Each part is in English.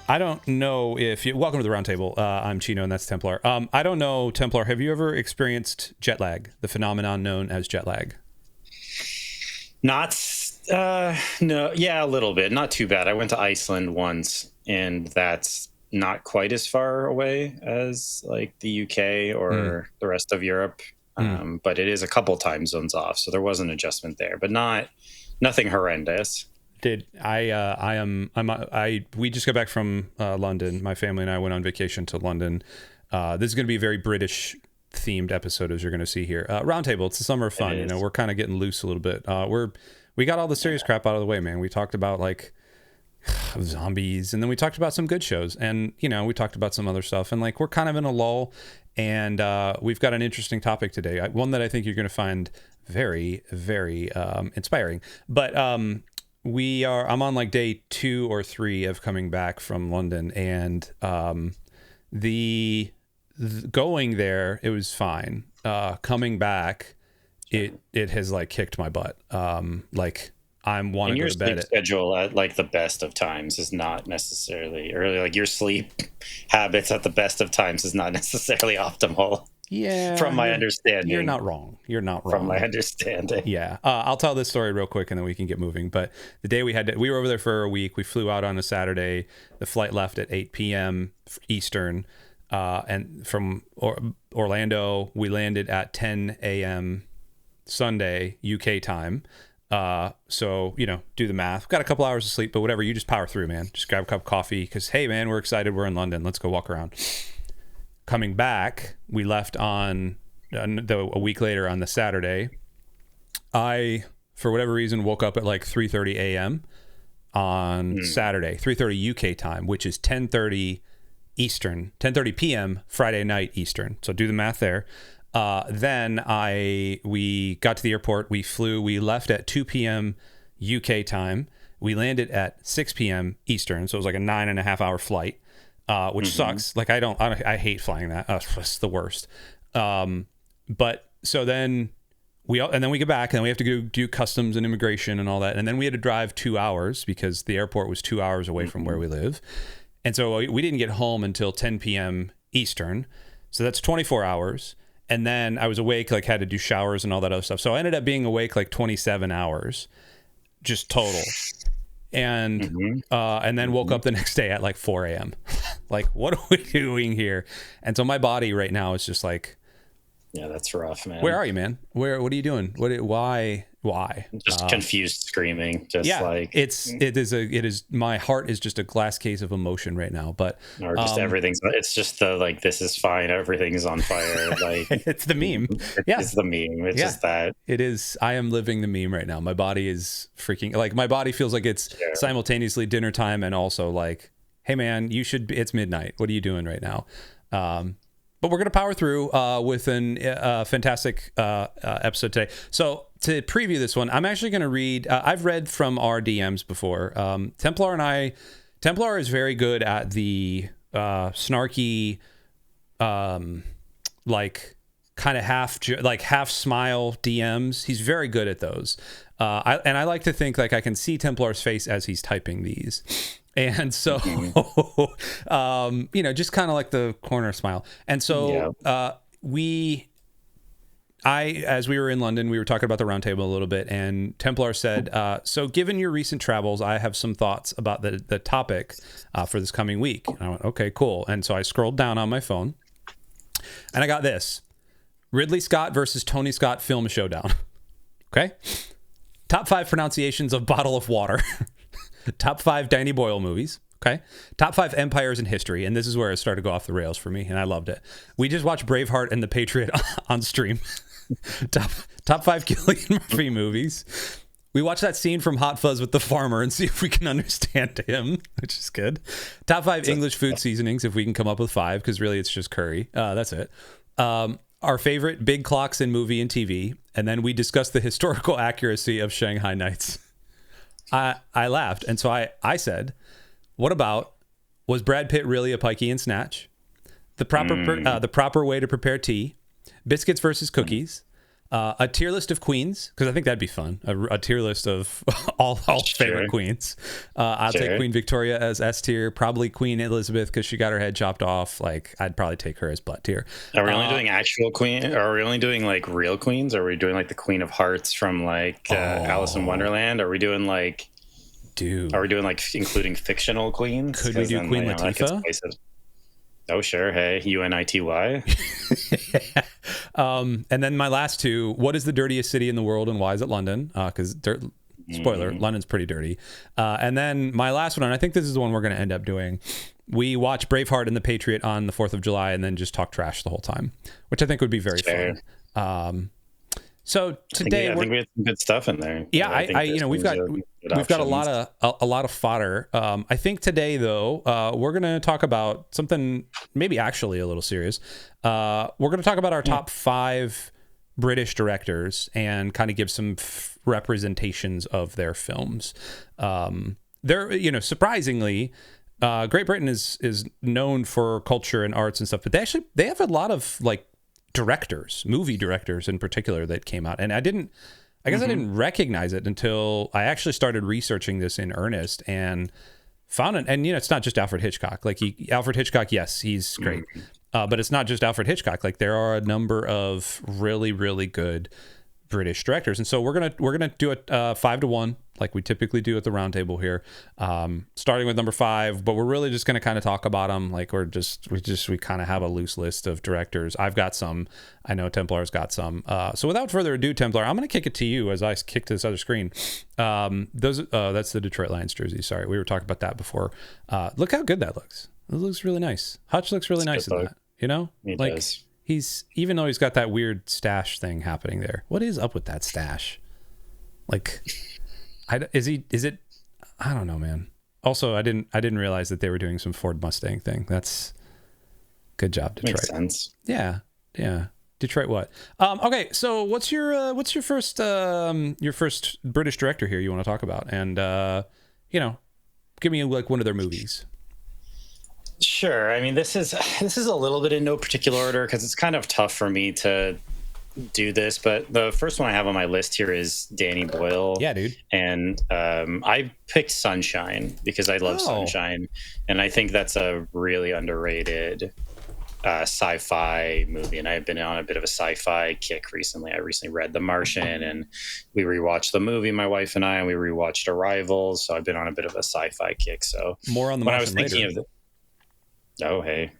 I don't know if you... Welcome to the Roundtable. I'm Chino, and that's Templar. I don't know, Templar, have you ever experienced jet lag, the phenomenon known as jet lag? No, yeah, a little bit. Not too bad. I went to Iceland once, and that's not quite as far away as like the UK or the rest of Europe. But it is a couple time zones off, so there was an adjustment there, but nothing horrendous. We just got back from London. My family and I went on vacation to London. This is going to be a very British themed episode, as you're going to see here. Roundtable, it's the summer of fun. You know, we're kind of getting loose a little bit. We got all the serious crap out of the way, man. We talked about like zombies, and then we talked about some good shows, and you know, we talked about some other stuff, and like we're kind of in a lull, and we've got an interesting topic today, one that I think you're going to find very, very inspiring. But I'm on like day 2 or 3 of coming back from London, and the going there, it was fine. Coming back, it has like kicked my butt. Like I'm wanting to go to bed. Your sleep schedule at like the best of times is not necessarily, or like your sleep habits at the best of times is not necessarily optimal. Yeah, from my understanding. You're not wrong. From my understanding. Yeah. I'll tell this story real quick and then we can get moving. But the day we were over there for a week. We flew out on a Saturday. The flight left at 8 p.m. Eastern. And from Orlando, we landed at 10 a.m. Sunday, UK time. So, you know, do the math. Got a couple hours of sleep, but whatever. You just power through, man. Just grab a cup of coffee because, hey, man, we're excited. We're in London. Let's go walk around. Coming back, we left on a week later on the Saturday. I, for whatever reason, woke up at like 3:30 a.m. on Saturday, 3:30 UK time, which is 10:30 Eastern, 10:30 p.m. Friday night Eastern. So do the math there. Then we got to the airport. We left at 2 p.m. UK time. We landed at 6 p.m. Eastern. So it was like a 9.5-hour flight. Which sucks. Like I hate flying that. It's the worst. But so then we get back and then we have to go do customs and immigration and all that. And then we had to drive 2 hours because the airport was 2 hours away from where we live. And so we didn't get home until 10 p.m. Eastern. So that's 24 hours. And then I was awake, like had to do showers and all that other stuff. So I ended up being awake like 27 hours, just total. And then woke up the next day at like 4 a.m. Like, what are we doing here? And so my body right now is just like, yeah, that's rough, man. Where are you, man? What are you doing? Why? Just confused screaming. Just yeah, like it is. My heart is just a glass case of emotion right now. But or just everything's. It's just the like. This is fine. Everything is on fire. Like it's the meme. It's the meme. It's just that. It is. I am living the meme right now. My body is freaking. Like my body feels like it's simultaneously dinner time and also like, hey man, you should. It's midnight. What are you doing right now? But we're going to power through with a fantastic episode today. So to preview this one, I'm actually going to read... I've read from our DMs before. Templar is very good at the snarky, like kind of half smile DMs. He's very good at those. I like to think like I can see Templar's face as he's typing these. And so, you know, just kind of like the corner smile. And so as we were in London, we were talking about the Roundtable a little bit, and Templar said, so given your recent travels, I have some thoughts about the topic for this coming week. And I went, okay, cool. And so I scrolled down on my phone and I got this: Ridley Scott versus Tony Scott film showdown. Okay. Top 5 pronunciations of bottle of water. Top 5 Danny Boyle movies. Okay. Top 5 empires in history. And this is where it started to go off the rails for me. And I loved it. We just watched Braveheart and The Patriot on stream. Top 5 Gilliam Murphy movies. We watched that scene from Hot Fuzz with the farmer and see if we can understand him, which is good. Top 5 English food seasonings, if we can come up with 5, because really it's just curry. That's it. Our favorite big clocks in movie and TV. And then we discussed the historical accuracy of Shanghai Nights. I laughed. And so I said, what about, was Brad Pitt really a pikey in Snatch? The proper way to prepare tea, biscuits versus cookies, A tier list of queens, because I think that'd be fun. A tier list of all favorite queens. I'll take Queen Victoria as S tier. Probably Queen Elizabeth because she got her head chopped off. Like, I'd probably take her as butt tier. Are we only doing actual queen? Or are we only doing like real queens? Or are we doing like the Queen of Hearts from like Alice in Wonderland? Are we doing like, dude? Are we doing like including fictional queens? Could we do then, Queen Latifah? Oh, sure. Hey, UNITY. And then my last two, what is the dirtiest city in the world and why is it London? Because spoiler, London's pretty dirty. And then my last one, and I think this is the one we're going to end up doing. We watch Braveheart and The Patriot on the 4th of July and then just talk trash the whole time, which I think would be very fun. So today I think we had some good stuff in there. Yeah, I we've got a lot of fodder. I think today though, we're gonna talk about something maybe actually a little serious. We're gonna talk about our top 5 British directors and kind of give some representations of their films. They're surprisingly, Great Britain is known for culture and arts and stuff, but they have a lot of like movie directors in particular that came out, and I didn't recognize it until I actually started researching this in earnest and found it. And it's not just Alfred Hitchcock. Like Alfred Hitchcock, yes, he's great, but it's not just Alfred Hitchcock. Like there are a number of really, really good British directors, and so we're gonna do it 5-1 like we typically do at the Roundtable here, starting with number 5, but we're really just gonna kind of talk about them. Like we kind of have a loose list of directors. I've got some, I know Templar's got some, so without further ado, Templar, I'm gonna kick it to you as I kick to this other screen. That's the Detroit Lions jersey. Sorry, we were talking about that before. Look how good that looks. It looks really nice. Hutch looks really nice in that, He like does. Even though he's got that weird stash thing happening there. What is up with that stash? Like, is it? I don't know, man. Also, I didn't realize that they were doing some Ford Mustang thing. That's good job, Detroit. Makes sense. Yeah. Detroit, what? Okay, so what's your first British director here you want to talk about? And give me like one of their movies. Sure. I mean, this is a little bit in no particular order because it's kind of tough for me to do this. But the first one I have on my list here is Danny Boyle. Yeah, dude. And I picked Sunshine because I love Sunshine, and I think that's a really underrated sci-fi movie. And I've been on a bit of a sci-fi kick recently. I recently read The Martian, and we rewatched the movie, my wife and I, and we rewatched Arrival. So I've been on a bit of a sci-fi kick. So more on the Martian later. Oh, hey.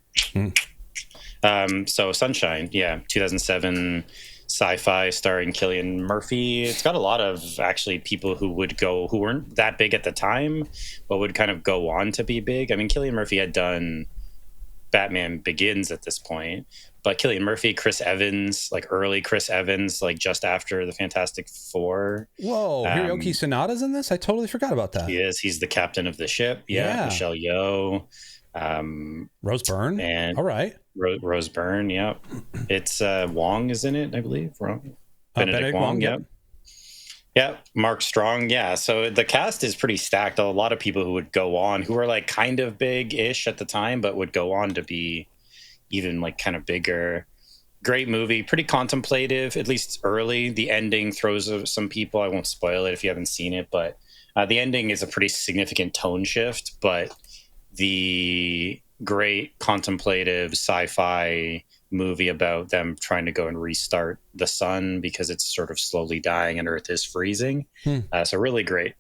So Sunshine, 2007 sci-fi starring Cillian Murphy. It's got a lot of actually people who weren't that big at the time, but would kind of go on to be big. I mean, Cillian Murphy had done Batman Begins at this point, but Cillian Murphy, Chris Evans, like early Chris Evans, like just after the Fantastic Four. Whoa, Hiroki Sanada's in this? I totally forgot about that. He is. He's the captain of the ship. Yeah. Michelle Yeoh. Rose Byrne. And all right. Rose Byrne. Yep. It's Wong is in it, I believe. Benedict Wong. Yep. Yeah, Mark Strong. Yeah, so the cast is pretty stacked. A lot of people who would go on, who were like kind of big-ish at the time, but would go on to be even like kind of bigger. Great movie, pretty contemplative, at least early. The ending throws some people. I won't spoil it if you haven't seen it, but the ending is a pretty significant tone shift. But the great contemplative sci-fi movie about them trying to go and restart the sun because it's sort of slowly dying and Earth is freezing. So really great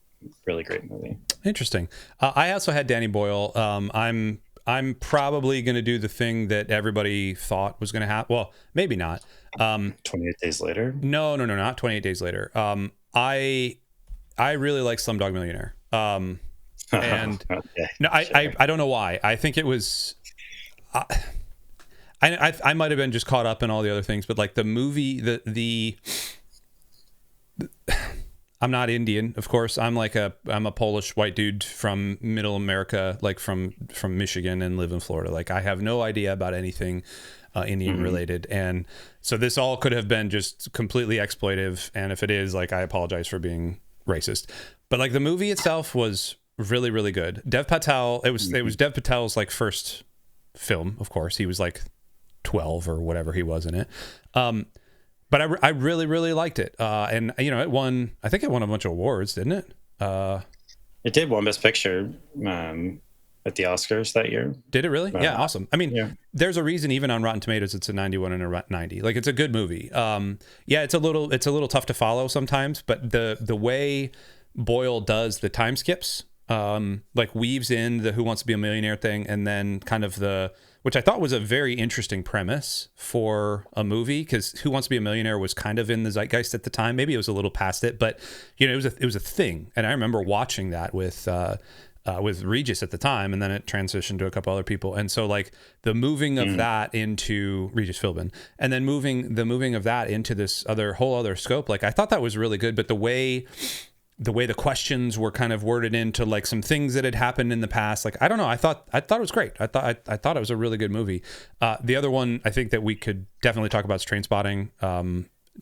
movie. Interesting. I also had Danny Boyle. I'm probably going to do the thing that everybody thought was going to happen. Well, maybe not. 28 Days Later? No, not 28 Days Later. I really like Slumdog Millionaire. And okay. No, I don't know why. I think it was... I might have been just caught up in all the other things, but like the movie, the I'm not Indian, of course. I'm a Polish white dude from middle America, like from Michigan, and live in Florida. Like I have no idea about anything Indian related, and so this all could have been just completely exploitive. And if it is, like, I apologize for being racist. But like the movie itself was really, really good. Dev Patel, it was Dev Patel's like first film, of course. He was like 12 or whatever he was in it. But but I really, really liked it. And it won, I think it won a bunch of awards, didn't it? It did won Best Picture at the Oscars that year. Did it really? Yeah, awesome. I mean, yeah. There's a reason even on Rotten Tomatoes it's a 91 and a 90. Like, it's a good movie. It's a little tough to follow sometimes, but the way Boyle does the time skips, like weaves in the Who Wants to Be a Millionaire thing, and then kind of which I thought was a very interesting premise for a movie, because Who Wants to Be a Millionaire was kind of in the zeitgeist at the time. Maybe it was a little past it, but it was a thing. And I remember watching that with Regis at the time, and then it transitioned to a couple other people. And so like the moving of that into Regis Philbin, and then moving of that into this whole other scope, like I thought that was really good. But the way the questions were kind of worded into like some things that had happened in the past, like I don't know, I thought it was great. I thought it was a really good movie. The other one I think that we could definitely talk about is Trainspotting.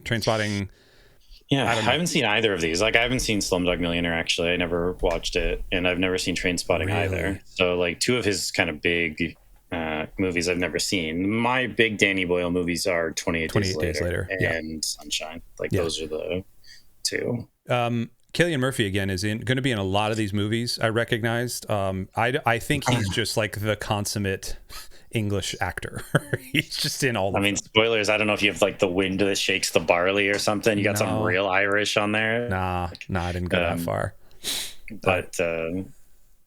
Trainspotting. Yeah, I haven't seen either of these. Like, I haven't seen Slumdog Millionaire, actually. I never watched it, and I've never seen Trainspotting either. So, like, two of his kind of big movies I've never seen. My big Danny Boyle movies are 28 Days Later and Sunshine. Like, those are the two. Cillian Murphy, again, is going to be in a lot of these movies, I recognized. I think he's just, like, the consummate English actor. He's just in all of them. I mean, spoilers, I don't know if you have like the wind that shakes the barley or something. You got some real Irish on there. Nah, I didn't go that far. But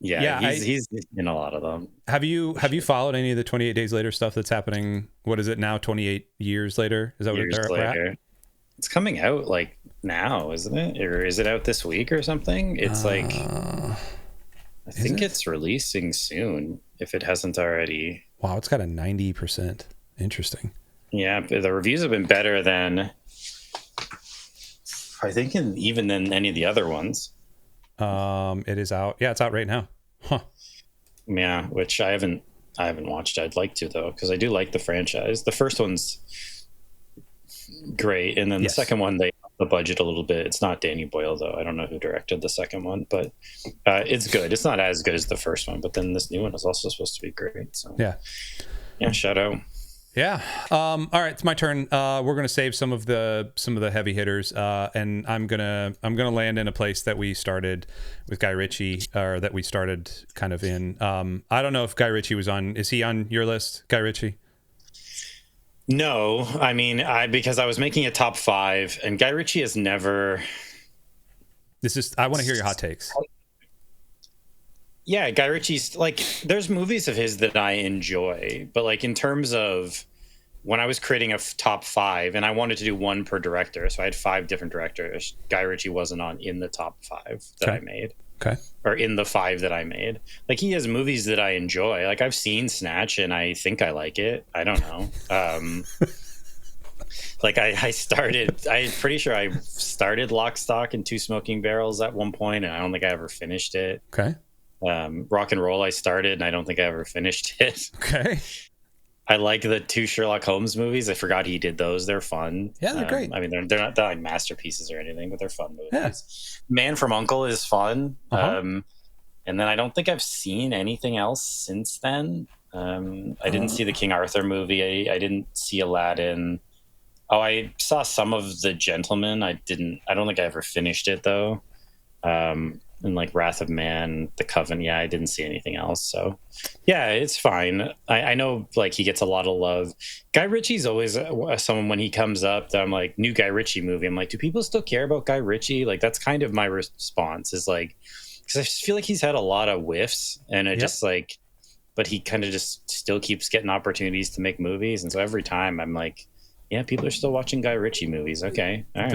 he's in a lot of them. Have you followed any of the 28 Days Later stuff that's happening? What is it now? 28 years later? Is that what they're at? It's coming out like now, isn't it? Or is it out this week or something? It's like I think it's releasing soon, if it hasn't already. Wow, it's got a 90%. Interesting. Yeah, the reviews have been better than I think even than any of the other ones. It is out. Yeah, it's out right now. Huh. Yeah, which I haven't watched. I'd like to, though, because I do like the franchise. The first one's great, and then the second one they upped the budget a little bit. It's not Danny Boyle, though. I don't know who directed the second one, but it's good. It's not as good as the first one, but then this new one is also supposed to be great. So yeah, shout out. Yeah. All right, it's my turn. We're gonna save some of the heavy hitters, and I'm gonna land in a place that we started with Guy Ritchie, or that we started kind of in. I don't know if Guy Ritchie was on. Is he on your list, Guy Ritchie? No, I mean, because I was making a top 5, and Guy Ritchie has never. I want to hear your hot takes. Yeah, Guy Ritchie's like, there's movies of his that I enjoy, but like in terms of when I was creating a top 5, and I wanted to do one per director, so I had 5 different directors. Guy Ritchie wasn't in the top 5 that I made. Okay. Or in the 5 that I made. Like, he has movies that I enjoy. Like, I've seen Snatch, and I think I like it. I don't know. Like, I'm pretty sure I started Lock, Stock, and Two Smoking Barrels at one point, and I don't think I ever finished it. Okay. Rock and Roll I started, and I don't think I ever finished it. Okay. I like the 2 Sherlock Holmes movies. I forgot he did those. They're fun. Yeah, they're great. I mean, they're not like masterpieces or anything, but they're fun movies. Yeah. Man from U.N.C.L.E. is fun. Uh-huh. And then I don't think I've seen anything else since then. I didn't see the King Arthur movie. I didn't see Aladdin. Oh, I saw some of The Gentleman. I don't think I ever finished it, though. And like Wrath of Man, The Coven, I didn't see anything else. So, yeah, it's fine. I know like he gets a lot of love. Guy Ritchie's always someone when he comes up that I'm like, new Guy Ritchie movie. I'm like, do people still care about Guy Ritchie? Like, that's kind of my response is like, because I just feel like he's had a lot of whiffs, and I just like, but he kind of just still keeps getting opportunities to make movies. And so every time I'm like, yeah, people are still watching Guy Ritchie movies. Okay. All right,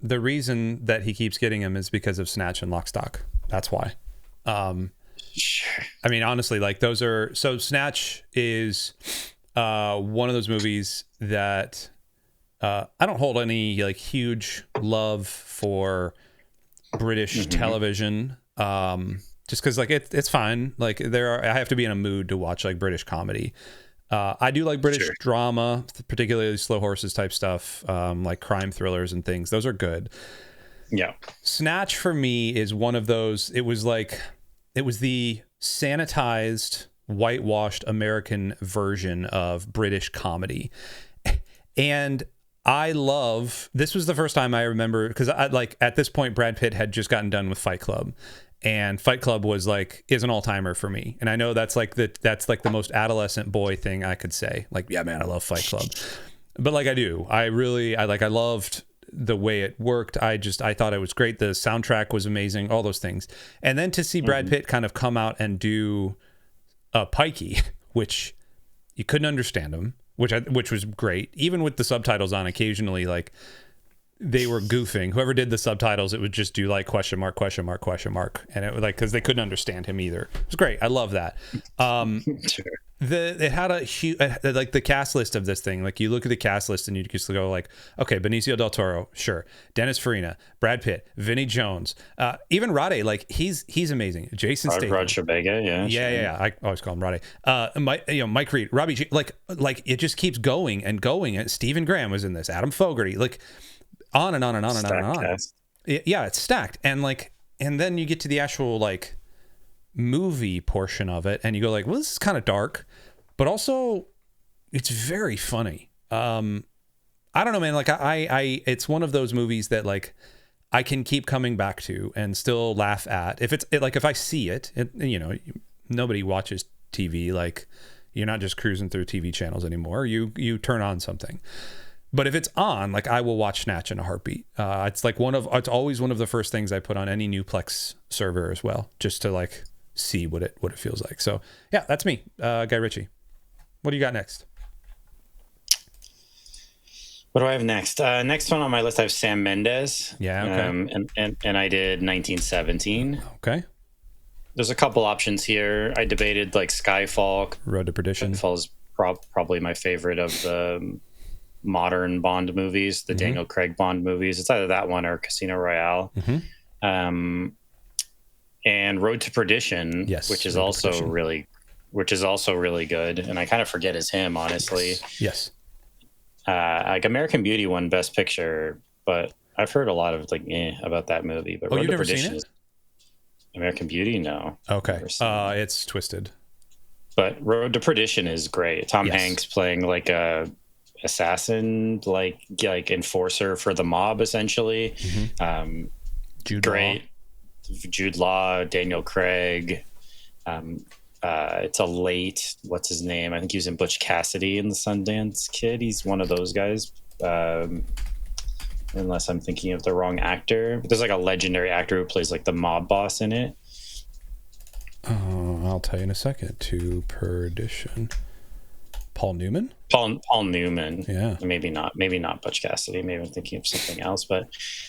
the reason that he keeps getting them is because of Snatch and Lock, Stock. That's why. Sure. I mean, honestly, like so Snatch is one of those movies that I don't hold any like huge love for British television. Just because like it's fine. Like I have to be in a mood to watch like British comedy. I do like British drama, particularly Slow Horses type stuff, like crime thrillers and things. Those are good. Yeah. Snatch for me is one of those. It was the sanitized, whitewashed American version of British comedy. And This was the first time I remember, because I like at this point Brad Pitt had just gotten done with Fight Club, and Fight Club is an all-timer for me. And I know that's like the most adolescent boy thing I could say. Like, yeah, man, I love Fight Club. But like I loved the way it worked. I thought it was great. The soundtrack was amazing, all those things. And then to see Brad Pitt kind of come out and do a Pikey, which you couldn't understand him, which was great. Even with the subtitles on, occasionally, like, they were goofing. Whoever did the subtitles, it would just do like question mark, and it was like, because they couldn't understand him either. It was great. I love that. Sure. It had a huge, like, the cast list of this thing. Like, you look at the cast list and you just go like, okay, Benicio del Toro, sure, Dennis Farina, Brad Pitt, Vinnie Jones, even Rade, like, he's amazing. Jason Statham, Roger Vega, yeah. I always call him Rade. Mike Reed, Robbie G, like it just keeps going and going. And Stephen Graham was in this, Adam Fogarty, like, on and on and on and on and on. Yeah, it's stacked. And like, and then you get to the actual like movie portion of it and you go like, well, this is kind of dark, but also it's very funny. I don't know, man. Like I it's one of those movies that like I can keep coming back to and still laugh at. If I see it, nobody watches TV. Like, you're not just cruising through TV channels anymore. You turn on something. But if it's on, like, I will watch Snatch in a heartbeat. It's always one of the first things I put on any new Plex server as well, just to like see what it feels like. So yeah, that's me, Guy Ritchie. What do you got next? What do I have next? Next one on my list, I have Sam Mendes. Yeah, okay. And I did 1917. Okay. There's a couple options here. I debated like Skyfall. Road to Perdition. Skyfall's probably my favorite of the modern Bond movies, the Daniel Craig Bond movies. It's either that one or Casino Royale. And Road to Perdition, yes, which is also really good. And I kind of forget it's him, honestly. Yes. Like American Beauty won Best Picture, but I've heard a lot of like about that movie. But Road you've to never Perdition seen it? American Beauty, no. Okay. It's twisted. But Road to Perdition is great. Tom Hanks playing like a assassin, like enforcer for the mob, essentially. Jude Law, Daniel Craig. It's a late, what's his name? I think he was in Butch Cassidy and the Sundance Kid. He's one of those guys. Unless I'm thinking of the wrong actor. But there's like a legendary actor who plays like the mob boss in it. I'll tell you in a second. To Perdition. Paul Newman? Paul Newman. Yeah. Maybe not Butch Cassidy. Maybe I'm thinking of something else. But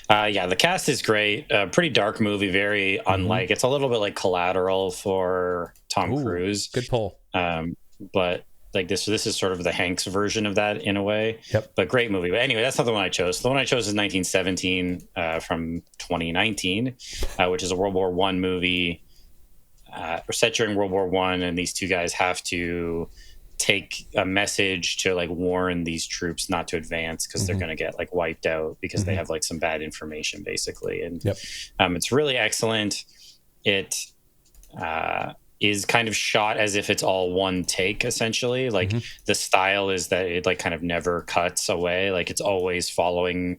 yeah, the cast is great. Pretty dark movie, very unlike. It's a little bit like Collateral for Tom Cruise. Good pull. But like this is sort of the Hanks version of that in a way. Yep. But great movie. But anyway, that's not the one I chose. The one I chose is 1917 from 2019, which is a World War I movie set during World War I, and these two guys have to take a message to like warn these troops not to advance because they're going to get like wiped out because they have like some bad information, basically. And it's really excellent. It is kind of shot as if it's all one take, essentially. Like the style is that it like kind of never cuts away. Like it's always following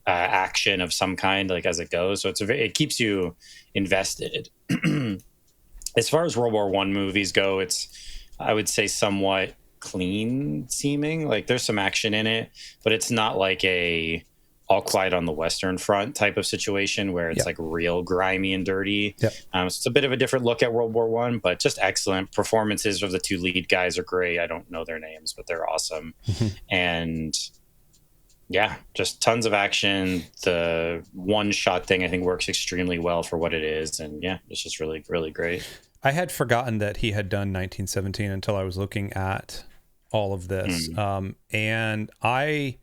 action of some kind, like as it goes. So it keeps you invested. As far as World War I movies go, I would say somewhat clean seeming. Like there's some action in it, but it's not like a All Quiet on the Western Front type of situation where it's like real grimy and dirty. So it's a bit of a different look at World War I, but just excellent. Performances of the two lead guys are great. I don't know their names, but they're awesome. And yeah, just tons of action. The one shot thing I think works extremely well for what it is. And yeah, it's just really, really great. I had forgotten that he had done 1917 until I was looking at all of this. And I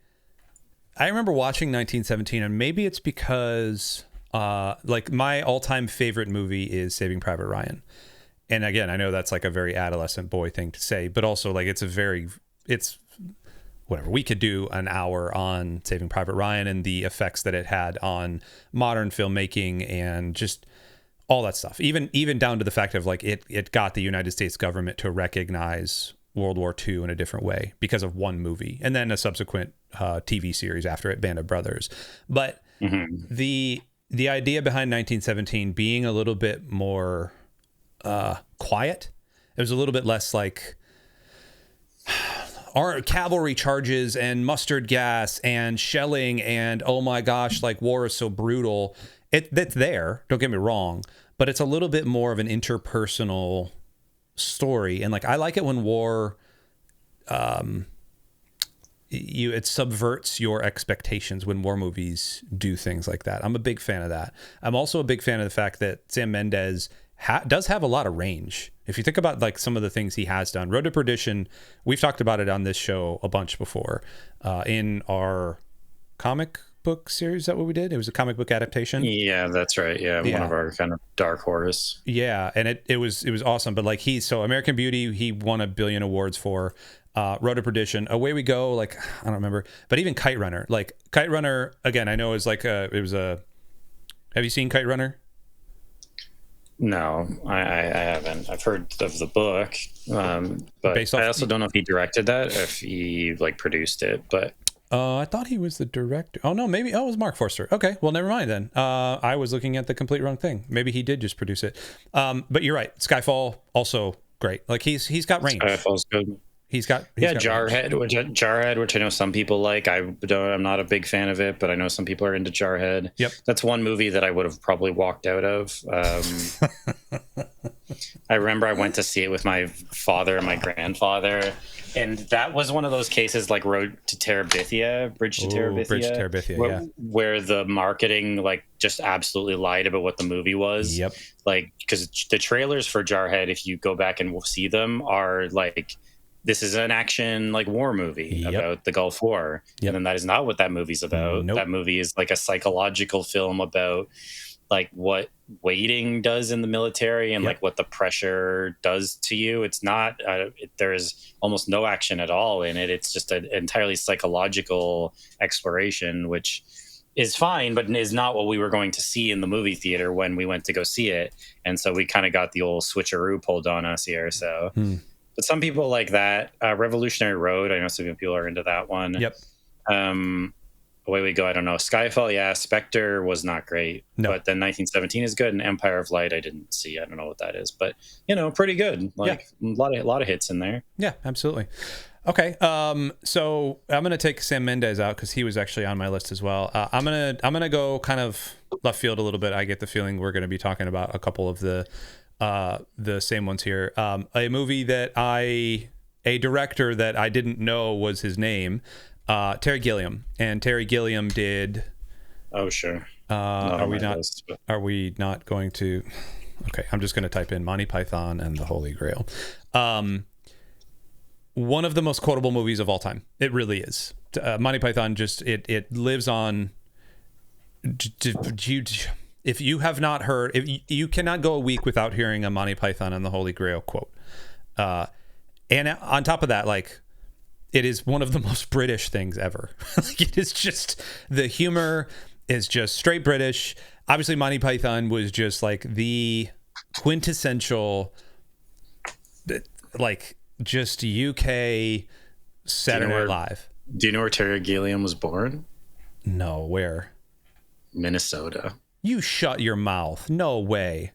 remember watching 1917, and maybe it's because like my all-time favorite movie is Saving Private Ryan. And again, I know that's like a very adolescent boy thing to say, but also like it's whatever. We could do an hour on Saving Private Ryan and the effects that it had on modern filmmaking and just all that stuff. Even down to the fact of like it got the United States government to recognize World War II in a different way because of one movie, and then a subsequent TV series after it, Band of Brothers. But the idea behind 1917 being a little bit more quiet, it was a little bit less like our cavalry charges and mustard gas and shelling and oh my gosh, like war is so brutal. That's there, don't get me wrong, but it's a little bit more of an interpersonal story. And like I like it when war it subverts your expectations when war movies do things like that. I'm a big fan of that. I'm also a big fan of the fact that Sam Mendes does have a lot of range. If you think about like some of the things he has done, Road to Perdition, we've talked about it on this show a bunch before. In our comic book series, is that what we did? It was a comic book adaptation. Yeah, that's right. Yeah, one of our kind of dark horse. Yeah, and it was awesome. But like American Beauty, he won a billion awards for. Road to Perdition, Away We Go, like I don't remember, but even Kite Runner, again, I know is like have you seen Kite Runner? No, I haven't. I've heard of the book, but I also don't know if he directed that, or if he like produced it. But I thought he was the director. Oh no, maybe it was Mark Forster. Okay, well never mind then. I was looking at the complete wrong thing. Maybe he did just produce it. But you're right. Skyfall also great. Like he's got range. Skyfall's good. He's got Jarhead, which I know some people like. I'm not a big fan of it, but I know some people are into Jarhead. Yep, that's one movie that I would have probably walked out of. I remember I went to see it with my father and my grandfather, and that was one of those cases like Bridge to Terabithia, where the marketing like just absolutely lied about what the movie was. Yep, like because the trailers for Jarhead, if you go back and see them, are like, this is an action like war movie about the Gulf War. And then that is not what that movie's about. Nope. That movie is like a psychological film about like what waiting does in the military and like what the pressure does to you. It's not, there is almost no action at all in it. It's just an entirely psychological exploration, which is fine, but is not what we were going to see in the movie theater when we went to go see it. And so we kind of got the old switcheroo pulled on us here. So, but some people like that. Revolutionary Road, I know some people are into that one. Yep. Away We Go, I don't know. Skyfall, yeah. Spectre was not great. No. But then 1917 is good, and Empire of Light I didn't see. I don't know what that is, but pretty good. Like a lot of hits in there. Yeah, absolutely. Okay, so I'm gonna take Sam Mendes out because he was actually on my list as well. I'm gonna go kind of left field a little bit. I get the feeling we're gonna be talking about a couple of the same ones here. A movie that a director that I didn't know was his name, Terry Gilliam, and Terry Gilliam did. Oh sure. Are we not going to? Okay, I'm just going to type in Monty Python and the Holy Grail. One of the most quotable movies of all time. It really is. Monty Python just it lives on. If you have not heard, if you cannot go a week without hearing a Monty Python and the Holy Grail quote. And on top of that, like, it is one of the most British things ever. Like, it is just, the humor is just straight British. Obviously, Monty Python was just like the quintessential, like, just UK Saturday Night Live. Do you know where Terry Gilliam was born? No, where? Minnesota. You shut your mouth. No way.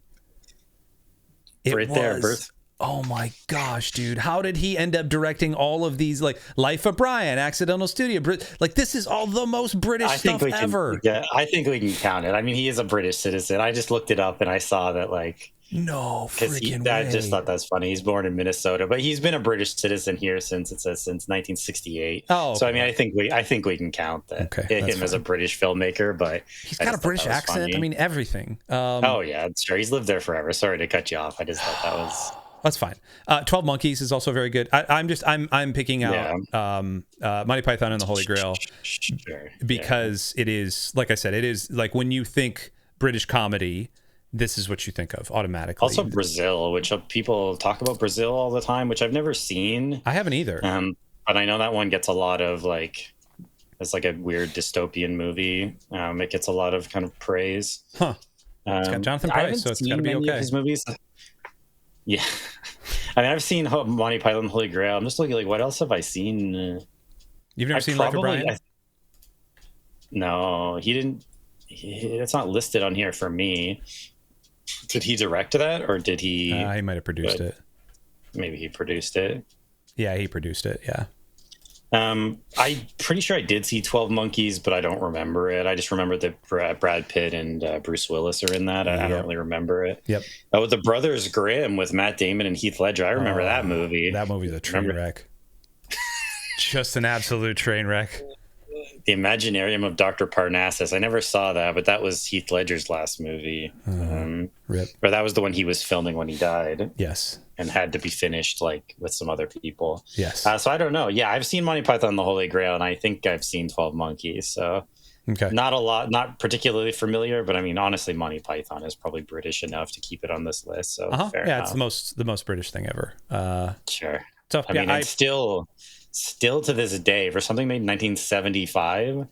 Birth. Oh my gosh, dude. How did he end up directing all of these, like Life of Brian, Accidental Studio? Like, this is all the most British stuff ever. Yeah, I think we can count it. I mean, he is a British citizen. I just looked it up and I saw that, like, no freaking way. I just thought that's funny. He's born in Minnesota, but he's been a British citizen here since 1968. Oh, okay. So I mean, I think we can count that him as a British filmmaker. But he's got a British accent. Funny. I mean, everything. Oh yeah, sure. He's lived there forever. Sorry to cut you off. I just thought that was. That's fine. 12 Monkeys is also very good. I'm picking out Monty Python and the Holy Grail because it is, like I said, it is like when you think British comedy, this is what you think of automatically. Also Brazil, which people talk about Brazil all the time, which I've never seen. I haven't either. But I know that one gets a lot of like, it's like a weird dystopian movie. It gets a lot of kind of praise. Huh. It's got Jonathan Pryce, so it's got to be okay. His movies. Yeah. I mean, I've seen Monty Python Holy Grail. I'm just looking like, what else have I seen? You've never seen Life of Brian? No, he didn't. It's not listed on here for me. Did he direct that, or did he? He might have produced it. Maybe he produced it. Yeah, he produced it. Yeah. I'm pretty sure I did see 12 Monkeys, but I don't remember it. I just remember that Brad Pitt and Bruce Willis are in that. I don't really remember it. Yep. Oh, The Brothers Grimm with Matt Damon and Heath Ledger. I remember that movie. That movie's a train wreck. Just an absolute train wreck. The Imaginarium of Dr. Parnassus. I never saw that, but that was Heath Ledger's last movie. Rip. Or that was the one he was filming when he died. Yes. And had to be finished like with some other people. Yes. So I don't know. Yeah, I've seen Monty Python the Holy Grail, and I think I've seen 12 Monkeys. So okay. Not a lot, not particularly familiar, but I mean, honestly, Monty Python is probably British enough to keep it on this list. So fair enough. It's the most British thing ever. Sure. So I mean, it's still to this day, for something made in 1975,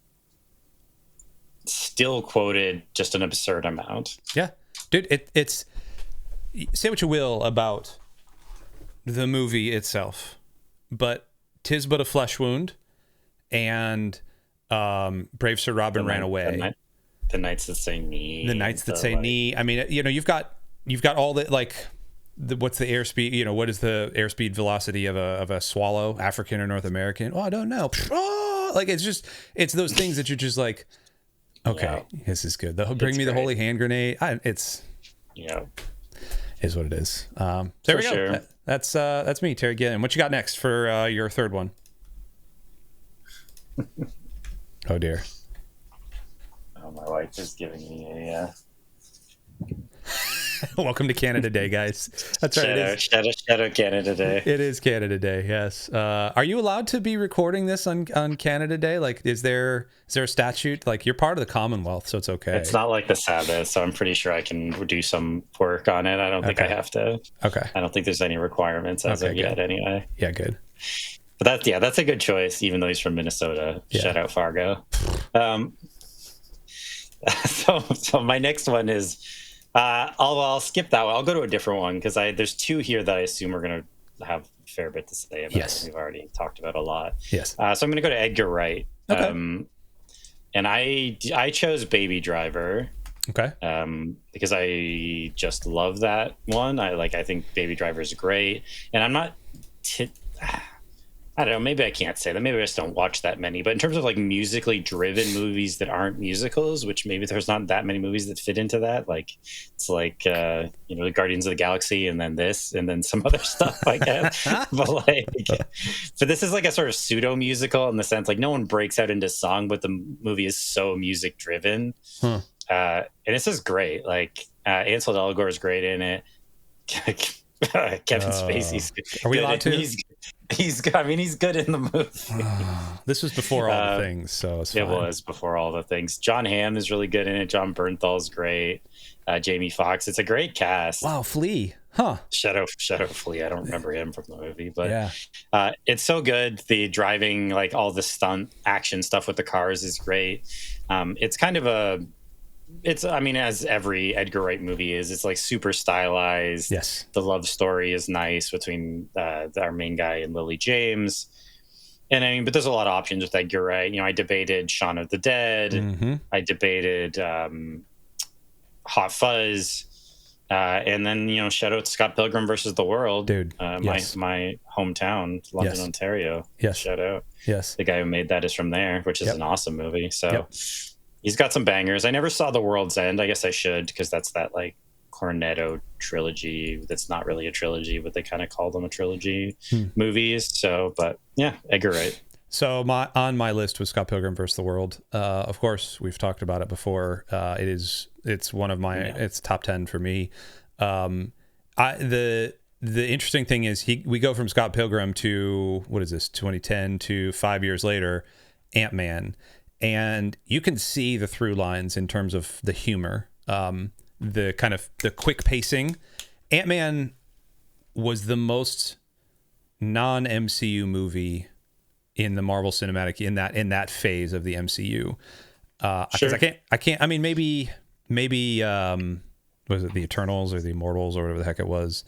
still quoted just an absurd amount. Yeah, dude, it's say what you will about the movie itself, but 'Tis But a Flesh Wound and Brave Sir Robin Ran Away. The Nights That Say Knee. The Nights That Say Knee. I mean, you've got all the like. What's the airspeed? What is the airspeed velocity of a swallow, African or North American? Oh, I don't know. Oh, like it's those things that you're just like, okay, this is good. Bring me the holy hand grenade. Is what it is. There we go. Sure. That's me, Terry Gilliam. What you got next for your third one? Oh dear. Oh, my wife is giving me a. Welcome to Canada Day, guys. That's right. Shout out Canada Day. It is Canada Day. Yes. Are you allowed to be recording this on Canada Day? Like, is there a statute? Like, you're part of the Commonwealth, so it's okay. It's not like the Sabbath, so I'm pretty sure I can do some work on it. I don't think I have to. Okay. I don't think there's any requirements as of yet, anyway. Yeah, good. But that's a good choice, even though he's from Minnesota. Yeah. Shout out Fargo. So my next one is. I'll skip that one. I'll go to a different one because there's two here that I assume are going to have a fair bit to say about. Yes. We've already talked about a lot. Yes. So I'm going to go to Edgar Wright. Okay. And I chose Baby Driver. Okay. Because I just love that one. I think Baby Driver is great, and I'm not. I don't know. Maybe I can't say that. Maybe I just don't watch that many. But in terms of like musically driven movies that aren't musicals, which maybe there's not that many movies that fit into that. Like it's like the Guardians of the Galaxy, and then this, and then some other stuff, I guess. but this is like a sort of pseudo musical in the sense like no one breaks out into song, but the movie is so music driven. And this is great. Like Ansel Elgort is great in it. Kevin Spacey's good. Are we allowed to? He's good in the movie. This was before all the things, so it's fine. It was before all the things. John Hamm is really good in it. John Bernthal's great. Jamie Foxx. It's a great cast. Wow, Flea. Huh. Shadow Flea. I don't remember him from the movie, but yeah. It's so good. The driving, like all the stunt action stuff with the cars is great. It's kind of as every Edgar Wright movie is, it's like super stylized. Yes. The love story is nice between our main guy and Lily James. And but there's a lot of options with Edgar Wright. I debated Shaun of the Dead. Mm-hmm. I debated Hot Fuzz. And then, shout out to Scott Pilgrim versus the World. Dude. My hometown, London, Ontario. Yes. Shout out. Yes. The guy who made that is from there, which is an awesome movie. So he's got some bangers. I never saw The World's End. I guess I should, because that's that like Cornetto trilogy. That's not really a trilogy, but they kind of call them a trilogy movies. So, but yeah, Edgar Wright. So on my list was Scott Pilgrim versus the World. Of course, we've talked about it before. It's one of my it's top 10 for me. The interesting thing is we go from Scott Pilgrim to what is this 2010 to 5 years later, Ant-Man. And you can see the through lines in terms of the humor, the kind of the quick pacing. Ant-Man was the most non-MCU movie in the Marvel Cinematic in that phase of the MCU. Because I can't. I mean, maybe was it the Eternals or the Immortals or whatever the heck it was?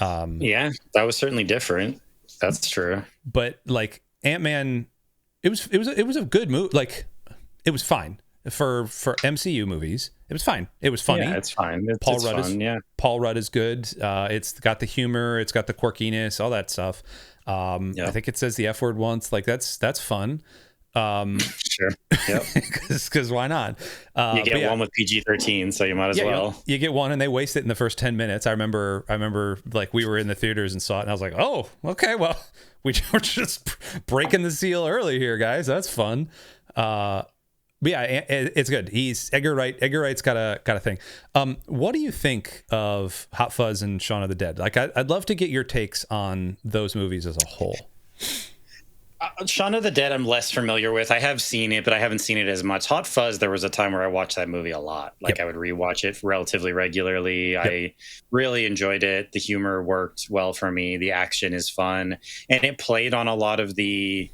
Yeah, that was certainly different. That's true. But like Ant-Man, it was a good movie. Like it was fine for MCU movies. It was fine. It was funny. Yeah, it's fine. It's fun. Yeah, Paul Rudd is good. It's got the humor. It's got the quirkiness. All that stuff. I think it says the F word once. Like that's fun. Sure. Yep. Because why not? You get one with PG-13, so you might as well. You get one, and they waste it in the first 10 minutes. I remember, like we were in the theaters and saw it, and I was like, oh, okay, well, we're just breaking the seal early here, guys. That's fun. But yeah, it's good. He's Edgar Wright. Edgar Wright's got a thing. What do you think of Hot Fuzz and Shaun of the Dead? Like, I'd love to get your takes on those movies as a whole. Shaun of the Dead, I'm less familiar with. I have seen it, but I haven't seen it as much. Hot Fuzz, there was a time where I watched that movie a lot. Like I would rewatch it relatively regularly. I really enjoyed it. The humor worked well for me. The action is fun, and it played on a lot of the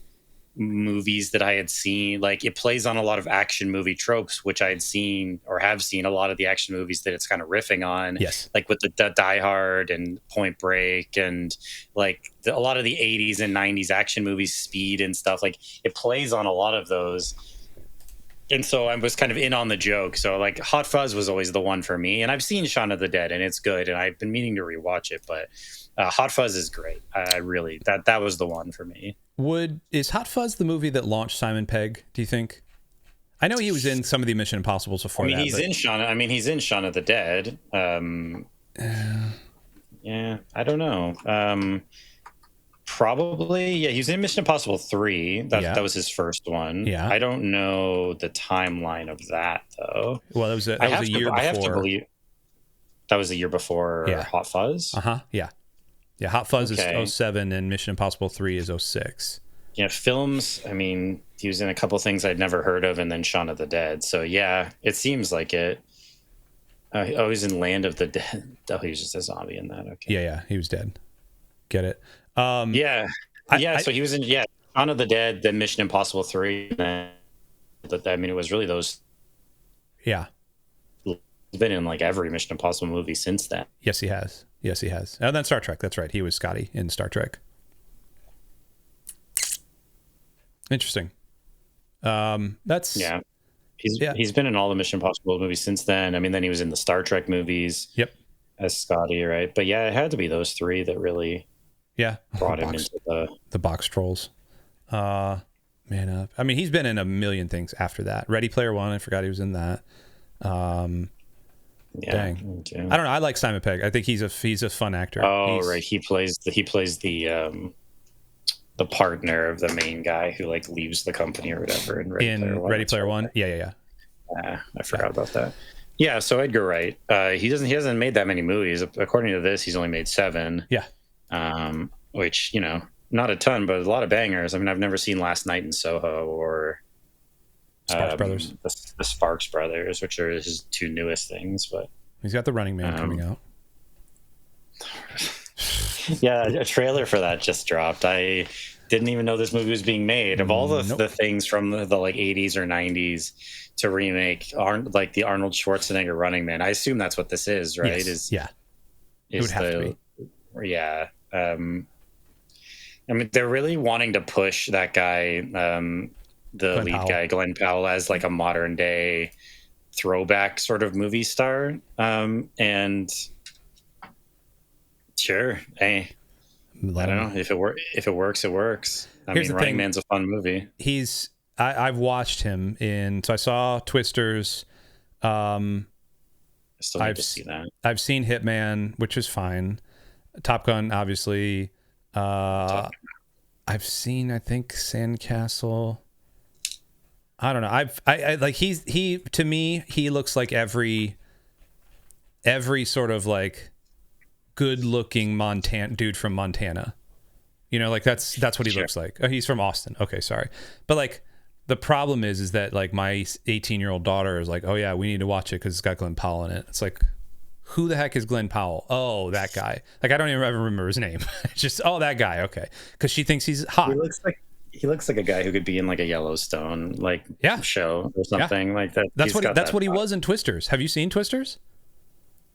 movies that I had seen. Like it plays on a lot of action movie tropes, which I had seen or have seen a lot of the action movies that it's kind of riffing on. Yes. Like with the Die Hard and Point Break and like a lot of the 80s and 90s action movies, Speed and stuff. Like it plays on a lot of those. And so I was kind of in on the joke. So like Hot Fuzz was always the one for me. And I've seen Shaun of the Dead and it's good. And I've been meaning to rewatch it, but Hot Fuzz is great. I really, that was the one for me. Is Hot Fuzz the movie that launched Simon Pegg, do you think? I know he was in some of the Mission Impossibles before that. He's in Shaun of the Dead. Yeah, I don't know. Probably, yeah. He was in Mission Impossible 3. That was his first one. Yeah. I don't know the timeline of that though. Well, that was a year before. I have to believe that was the year before Hot Fuzz. Yeah. Yeah, Hot Fuzz is 07 and Mission Impossible 3 is 06. Yeah, films, I mean, he was in a couple things I'd never heard of and then Shaun of the Dead. So yeah, it seems like it. He's in Land of the Dead. Oh, he was just a zombie in that. Okay. Yeah, he was dead. Get it. So he was in Shaun of the Dead, then Mission Impossible 3. And then, it was really those. Yeah. He's been in like every Mission Impossible movie since then. Yes, he has. And then Star Trek. That's right. He was Scotty in Star Trek. Interesting. He's been in all the Mission Impossible movies since then. I mean, then he was in the Star Trek movies. Yep. As Scotty, right? But yeah, it had to be those three that really brought him into the box trolls. Man up. I mean, he's been in a million things after that. Ready Player One. I forgot he was in that. Dang. I don't know. I like Simon Pegg. I think he's a fun actor. Oh, right. He plays the partner of the main guy who like leaves the company or whatever in Ready Player One. Yeah. I forgot about that. Yeah. So Edgar Wright, he hasn't made that many movies. According to this, he's only made 7. Yeah. Which, not a ton, but a lot of bangers. I mean, I've never seen Last Night in Soho or Sparks Brothers. The Sparks Brothers, which are his 2 newest things. But he's got The Running Man coming out. Yeah, a trailer for that just dropped. I didn't even know this movie was being made. Of all the things from the like 80s or 90s to remake, like the Arnold Schwarzenegger Running Man, I assume that's what this is, right? Yes. It would have to be. Yeah. I mean, they're really wanting to push that guy, the lead guy, Glenn Powell, as like a modern day throwback sort of movie star. And sure, hey, I don't know if it works, it works. I mean, Running Man's a fun movie. I've watched him so I saw Twisters. I still need to see that. I've seen Hitman, which is fine. Top Gun, obviously. I've seen, I think, Sandcastle. I don't know. I like he to me, he looks like every sort of like good looking dude from Montana. Like that's what he looks like. Oh, he's from Austin. Okay, sorry. But like the problem is that like my 18-year-old daughter is like, oh yeah, we need to watch it because it's got Glenn Powell in it. It's like, who the heck is Glenn Powell? Oh, that guy. Like I don't even ever remember his name. It's just, oh, that guy. Okay, because she thinks he's hot. He looks like a guy who could be in like a Yellowstone show or something like that. That's what he was in Twisters. Have you seen Twisters?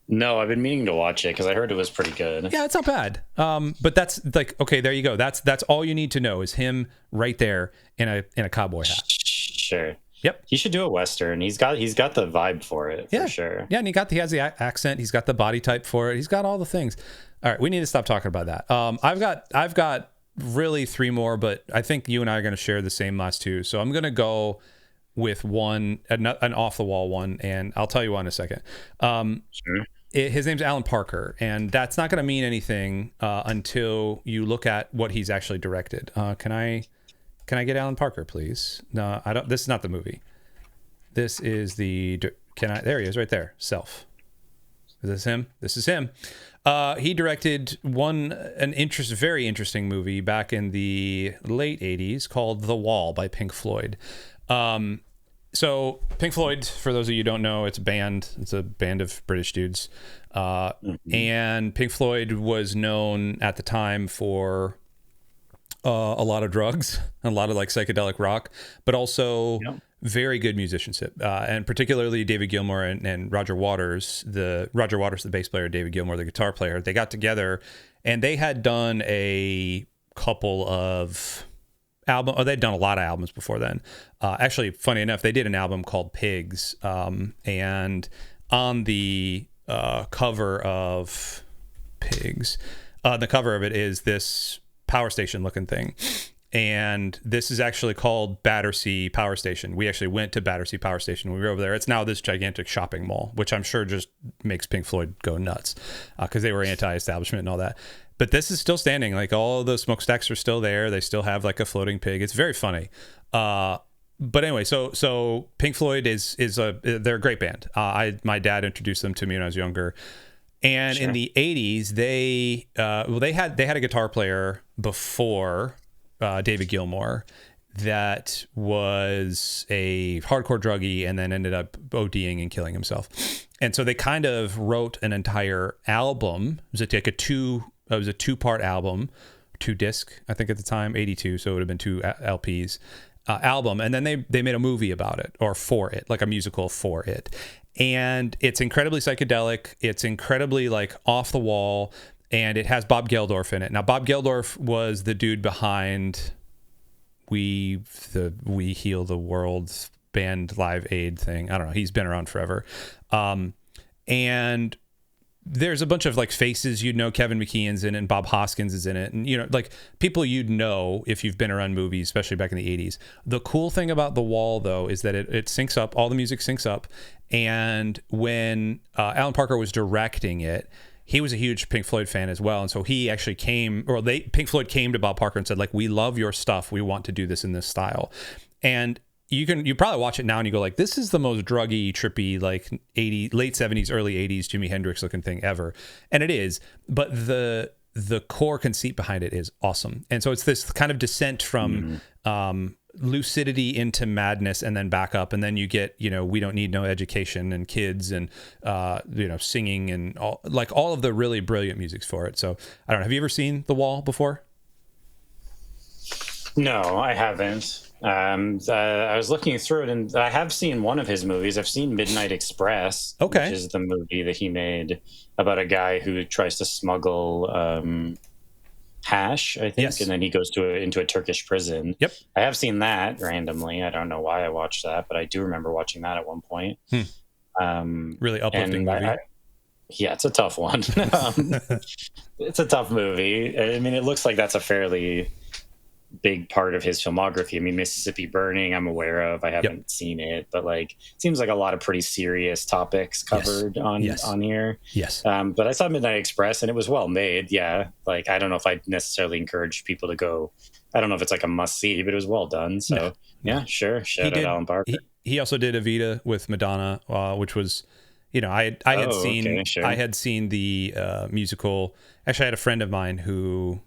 No, I've been meaning to watch it because I heard it was pretty good. Yeah, it's not bad. But that's like, okay, there you go. That's all you need to know is him right there in a cowboy hat. Sure. Yep. He should do a Western. He's got the vibe for it, for sure. Yeah, and he has the accent. He's got the body type for it. He's got all the things. All right, we need to stop talking about that. I've got really three more, but I think you and I are going to share the same last two. So I'm going to go with an off the wall one, and I'll tell you why in a second. Sure. His name's Alan Parker, and that's not going to mean anything until you look at what he's actually directed. Can I get Alan Parker, please? No, I don't. This is not the movie. This is the. There he is, right there. Self. Is this him? This is him. He directed very interesting movie back in the late 80s called The Wall by Pink Floyd. So Pink Floyd, for those of you who don't know, it's a band. It's a band of British dudes. And Pink Floyd was known at the time for a lot of drugs, a lot of like psychedelic rock, but also very good musicianship. And particularly David Gilmour and Roger Waters, the bass player, David Gilmour, the guitar player, they got together and they had done a couple of they'd done a lot of albums before then. Actually, funny enough, they did an album called Pigs. And on the cover of Pigs, the cover of it is this power station looking thing. And this is actually called Battersea Power Station. We actually went to Battersea Power Station when we were over there. It's now this gigantic shopping mall, which I'm sure just makes Pink Floyd go nuts because they were anti-establishment and all that. But this is still standing. Like all of the smokestacks are still there. They still have like a floating pig. It's very funny. But anyway, so Pink Floyd they're a great band. My dad introduced them to me when I was younger. And in the 80s, they had a guitar player before David Gilmour that was a hardcore druggie and then ended up ODing and killing himself. And so they kind of wrote an entire album. It was a two-part album, 2-disc, I think at the time, 82, so it would have been 2 LPs album. And then they made a movie about it, or for it, like a musical for it. And it's incredibly psychedelic. It's incredibly like off the wall. And it has Bob Geldof in it. Now, Bob Geldof was the dude behind We Heal the World band Live Aid thing. I don't know. He's been around forever. And there's a bunch of like faces you'd know. Kevin McKeon's in it and Bob Hoskins is in it. And, like people you'd know if you've been around movies, especially back in the 80s. The cool thing about The Wall, though, is that it syncs up. All the music syncs up. And when Alan Parker was directing it, he was a huge Pink Floyd fan as well. And so he actually Pink Floyd came to Bob Parker and said, like, we love your stuff. We want to do this in this style. And you probably watch it now and you go like, this is the most druggy, trippy, like late 70s, early 80s Jimi Hendrix looking thing ever. And it is, but the core conceit behind it is awesome. And so it's this kind of descent from lucidity into madness and then back up. And then you get, We Don't Need No Education and Kids and, singing and all of the really brilliant music for it. So I don't know. Have you ever seen The Wall before? No, I haven't. I was looking through it, and I have seen one of his movies. I've seen Midnight Express, which is the movie that he made about a guy who tries to smuggle hash, I think, and then he goes into a Turkish prison. Yep. I have seen that randomly. I don't know why I watched that, but I do remember watching that at one point. Really uplifting movie. Yeah, it's a tough one. It's a tough movie. I mean, it looks like that's a fairly big part of his filmography. I mean, Mississippi Burning, I'm aware of. I haven't seen it, but it seems like a lot of pretty serious topics covered on here. Yes. But I saw Midnight Express and it was well made. Yeah. I don't know if I'd necessarily encourage people to go. I don't know if it's like a must see, but it was well done. So yeah, sure. Shout out Alan Parker. He also did Evita with Madonna, which was, I had seen the musical. Actually, I had a friend of mine who,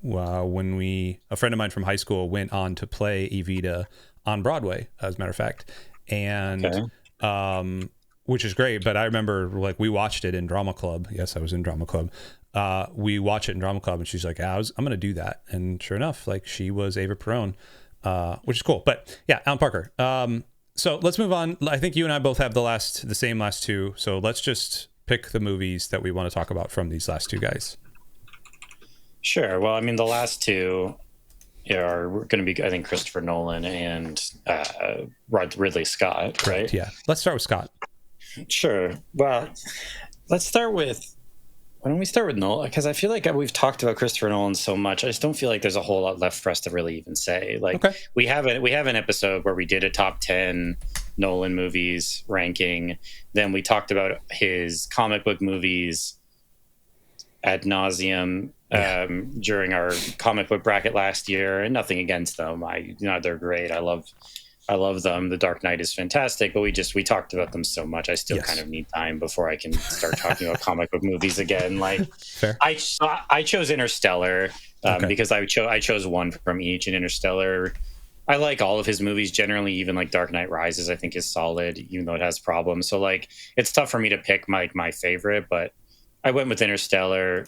a friend of mine from high school went on to play Evita on Broadway, as a matter of fact, and which is great. But I remember we watched it in drama club. Yes, I was in drama club. We watched it in drama club, and she's like, I'm going to do that. And sure enough, she was Ava Perón, which is cool. But yeah, Alan Parker. So let's move on. I think you and I both have the same last two. So let's just pick the movies that we want to talk about from these last two guys. Sure. Well, I mean, the last two are going to be, I think, Christopher Nolan and Ridley Scott, Correct, right? Yeah. Let's start with Scott. Sure. Well, let's start with, why don't we start with Nolan? Because I feel like we've talked about Christopher Nolan so much. I just don't feel like there's a whole lot left for us to really even say. Like, Okay. we have an episode where we did a top 10 Nolan movies ranking. Then we talked about his comic book movies ad nauseum during our comic book bracket last year, and nothing against them. They're great. I love them. The Dark Knight is fantastic, but we talked about them so much. I still kind of need time before I can start talking about comic book movies again. Like, Fair. I chose Interstellar because I chose one from each. And Interstellar, I like all of his movies generally. Even like Dark Knight Rises, I think is solid, even though it has problems. So like, it's tough for me to pick my favorite, but I went with Interstellar.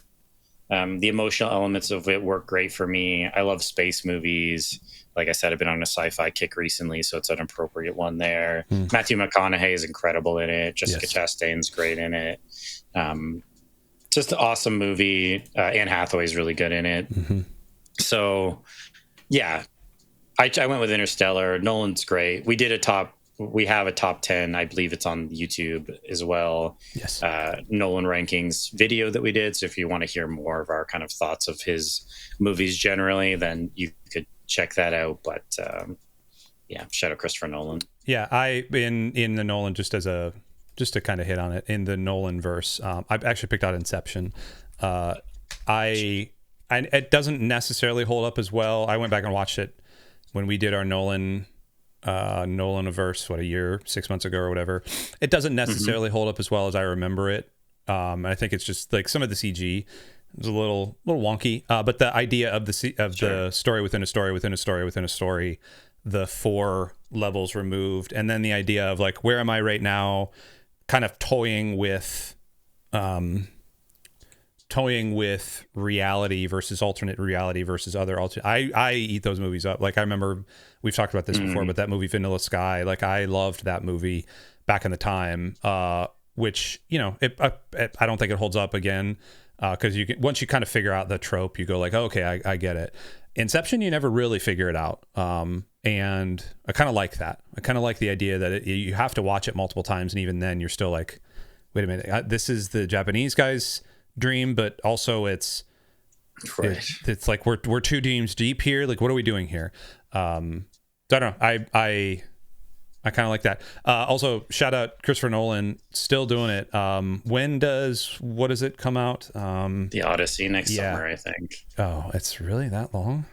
The emotional elements of it work great for me. I love space movies. Like I said, I've been on a sci-fi kick recently, so it's an appropriate one there. Matthew McConaughey is incredible in it. Jessica Chastain's great in it. Just an awesome movie. Anne Hathaway is really good in it. So, yeah, I went with Interstellar. Nolan's great. We have a top 10. I believe it's on YouTube as well. Yes. Nolan rankings video that we did. So if you want to hear more of our kind of thoughts of his movies generally, then you could check that out. But shout out Christopher Nolan. Yeah, in the Nolan, just to kind of hit on it, in the Nolan verse, I've actually picked out Inception. It doesn't necessarily hold up as well. I went back and watched it when we did our Nolan-averse, a year, 6 months ago or whatever. It doesn't necessarily hold up as well as I remember it. I think it's just like some of the CG is a little wonky, but the idea of the story within a story within a story within a story, the 4 levels removed, and then the idea of like, where am I right now, kind of toying with reality versus alternate reality versus other alternate. I eat those movies up. Like, I remember we've talked about this before, but that movie Vanilla Sky, like, I loved that movie back in the time, which, I don't think it holds up again, because once you kind of figure out the trope, you go like, oh, okay, I get it. Inception, you never really figure it out, and I kind of like that. I kind of like the idea that you have to watch it multiple times, and even then you're still like, wait a minute, this is the Japanese guy's dream, but also it's like we're 2 dreams deep here. Like, what are we doing here? So I don't know. I kind of like that. Also, shout out Christopher Nolan, still doing it. What does it come out? The Odyssey next summer, I think. Oh, it's really that long?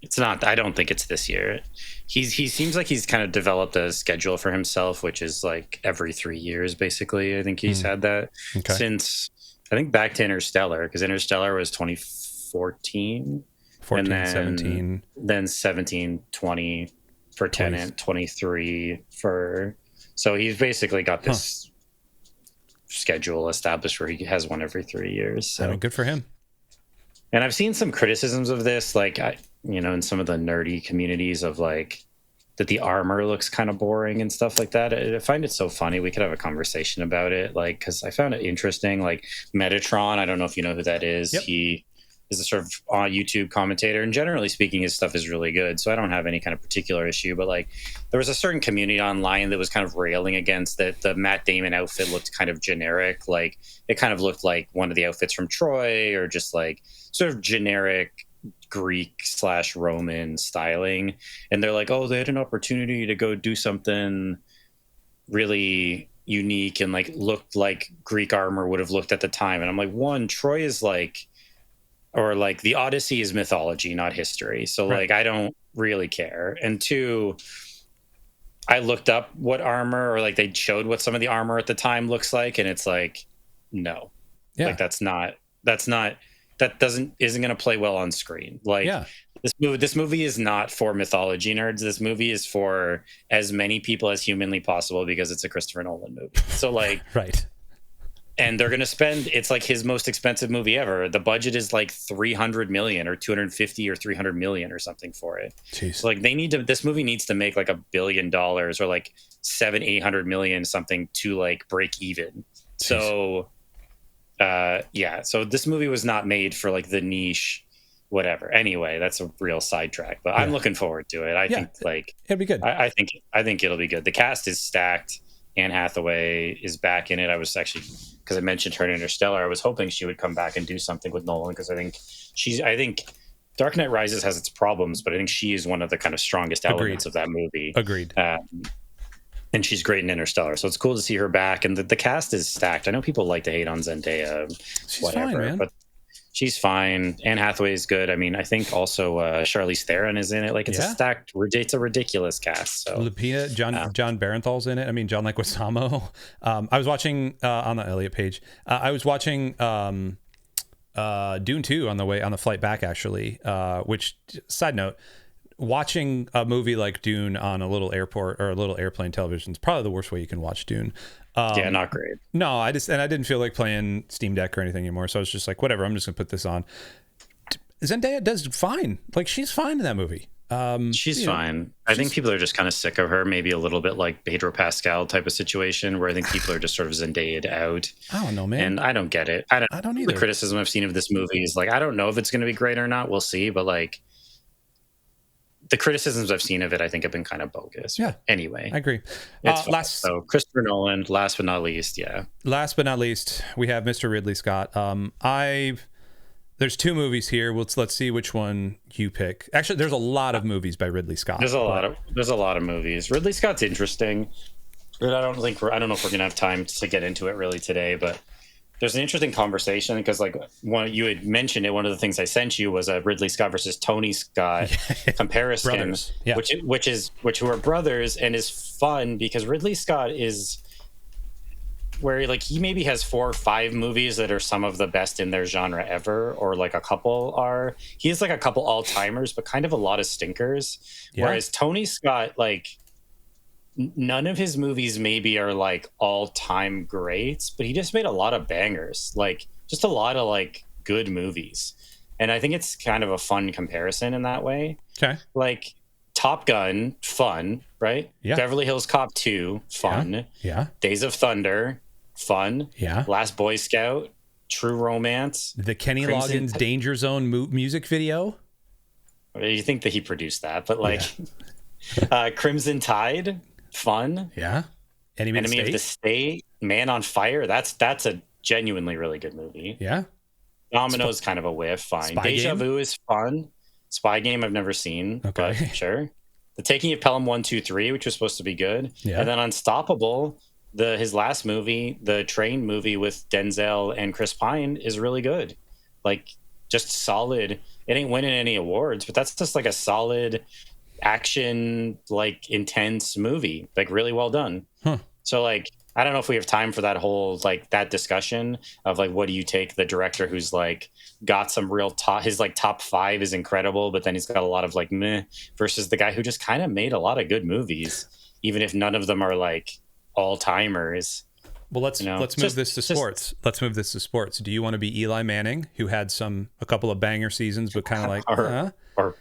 It's not. I don't think it's this year. He seems like he's kind of developed a schedule for himself, which is like every 3 years, basically. I think he's had that since, I think, back to Interstellar, because Interstellar was 2014. 14, and then 17. Then 17, 20 for Tenet, 23 for... So he's basically got this schedule established where he has one every 3 years. So. I mean, good for him. And I've seen some criticisms of this, like, in some of the nerdy communities, of like that the armor looks kind of boring and stuff like that. I find it so funny. We could have a conversation about it, like, because I found it interesting. Like Metatron, I don't know if you know who that is. Yep. He is a sort of YouTube commentator, and generally speaking, his stuff is really good. So I don't have any kind of particular issue. But like, there was a certain community online that was kind of railing against that the Matt Damon outfit looked kind of generic. Like, it kind of looked like one of the outfits from Troy, or just like sort of generic Greek/Roman styling. And they're like, oh, they had an opportunity to go do something really unique and like looked like Greek armor would have looked at the time. And I'm like, one, Troy is like, or like the Odyssey is mythology, not history. So like, I don't really care. And 2, I looked up what armor, or like they showed what some of the armor at the time looks like, and it's like, no, like isn't going to play well on screen. Like, this movie is not for mythology nerds. This movie is for as many people as humanly possible, because it's a Christopher Nolan movie. So like, right. And they're going to spend, it's like his most expensive movie ever. The budget is like 300 million or 250 or 300 million or something for it. Jeez. So like, this movie needs to make like $1 billion or like 700-800 million something to like break even. So, so this movie was not made for like the niche, whatever. Anyway, that's a real sidetrack, but I'm looking forward to it. I think like it'll be good. I think it'll be good. The cast is stacked. Anne Hathaway is back in it. I was actually, because I mentioned her in Interstellar, I was hoping she would come back and do something with Nolan, because I think Dark Knight Rises has its problems, but I think she is one of the kind of strongest elements of that movie. Agreed. And she's great in Interstellar, so it's cool to see her back. And the cast is stacked. I know people like to hate on Zendaya, she's fine, man. But she's fine. Anne Hathaway is good. I mean, I think also Charlize Theron is in it. Like, it's it's a ridiculous cast. So Lupita, John Barenthal's in it. I mean, John Leguizamo. I was watching on the Elliot page. I was watching Dune 2 on the flight back, actually. Which, side note, watching a movie like Dune on a little airport or a little airplane television is probably the worst way you can watch Dune. Not great. No, I didn't feel like playing Steam Deck or anything anymore, so I was just like, whatever, I'm just gonna put this on. Zendaya does fine. Like, she's fine in that movie. She's fine. I think people are just kind of sick of her, maybe a little bit like Pedro Pascal type of situation, where I think people are just sort of Zendaya'd out. I don't know, man. And I don't get it. I don't either. The criticism I've seen of this movie is like, I don't know if it's going to be great or not. We'll see. But like, the criticisms I've seen of it, I think, have been kind of bogus. Yeah. Anyway, I agree. So Christopher Nolan, last but not least, Last but not least, we have Mr. Ridley Scott. There's two movies here. Let's see which one you pick. Actually, there's a lot of movies by Ridley Scott. There's a lot of movies. Ridley Scott's interesting. I don't know if we're gonna have time to get into it really today, but there's an interesting conversation, because like you had mentioned it. One of the things I sent you was a Ridley Scott versus Tony Scott comparison, which were brothers, and is fun because Ridley Scott is where like he maybe has 4 or 5 movies that are some of the best in their genre ever, or like a couple are. He has like a couple all-timers, but kind of a lot of stinkers. Yeah. Whereas Tony Scott, like, none of his movies maybe are like all-time greats, but he just made a lot of bangers, like just a lot of like good movies. And I think it's kind of a fun comparison in that way. Okay. Like Top Gun, fun, right? Yeah. Beverly Hills Cop 2, fun. Yeah. Days of Thunder, fun. Yeah. Last Boy Scout, True Romance. The Kenny Loggins Danger Zone music video. You think that he produced that, but like Crimson Tide, fun. Yeah. Enemy of the State, Man on Fire. That's a genuinely really good movie. Yeah. Domino's kind of a whiff. Fine. Deja Vu is fun. Spy Game I've never seen. Okay. But sure. The Taking of Pelham 1, 2, 3, which was supposed to be good. Yeah. And then Unstoppable, his last movie, the train movie with Denzel and Chris Pine, is really good. Like, just solid. It ain't winning any awards, but that's just like a solid action, like intense movie, like really well done. So like, I don't know if we have time for that whole like that discussion of like, what do you take the director who's like got some real his like top 5 is incredible, but then he's got a lot of like meh, versus the guy who just kind of made a lot of good movies, even if none of them are like all timers. Well, let's move this to sports. Let's move this to sports. Do you want to be Eli Manning, who had a couple of banger seasons, but kind of like, or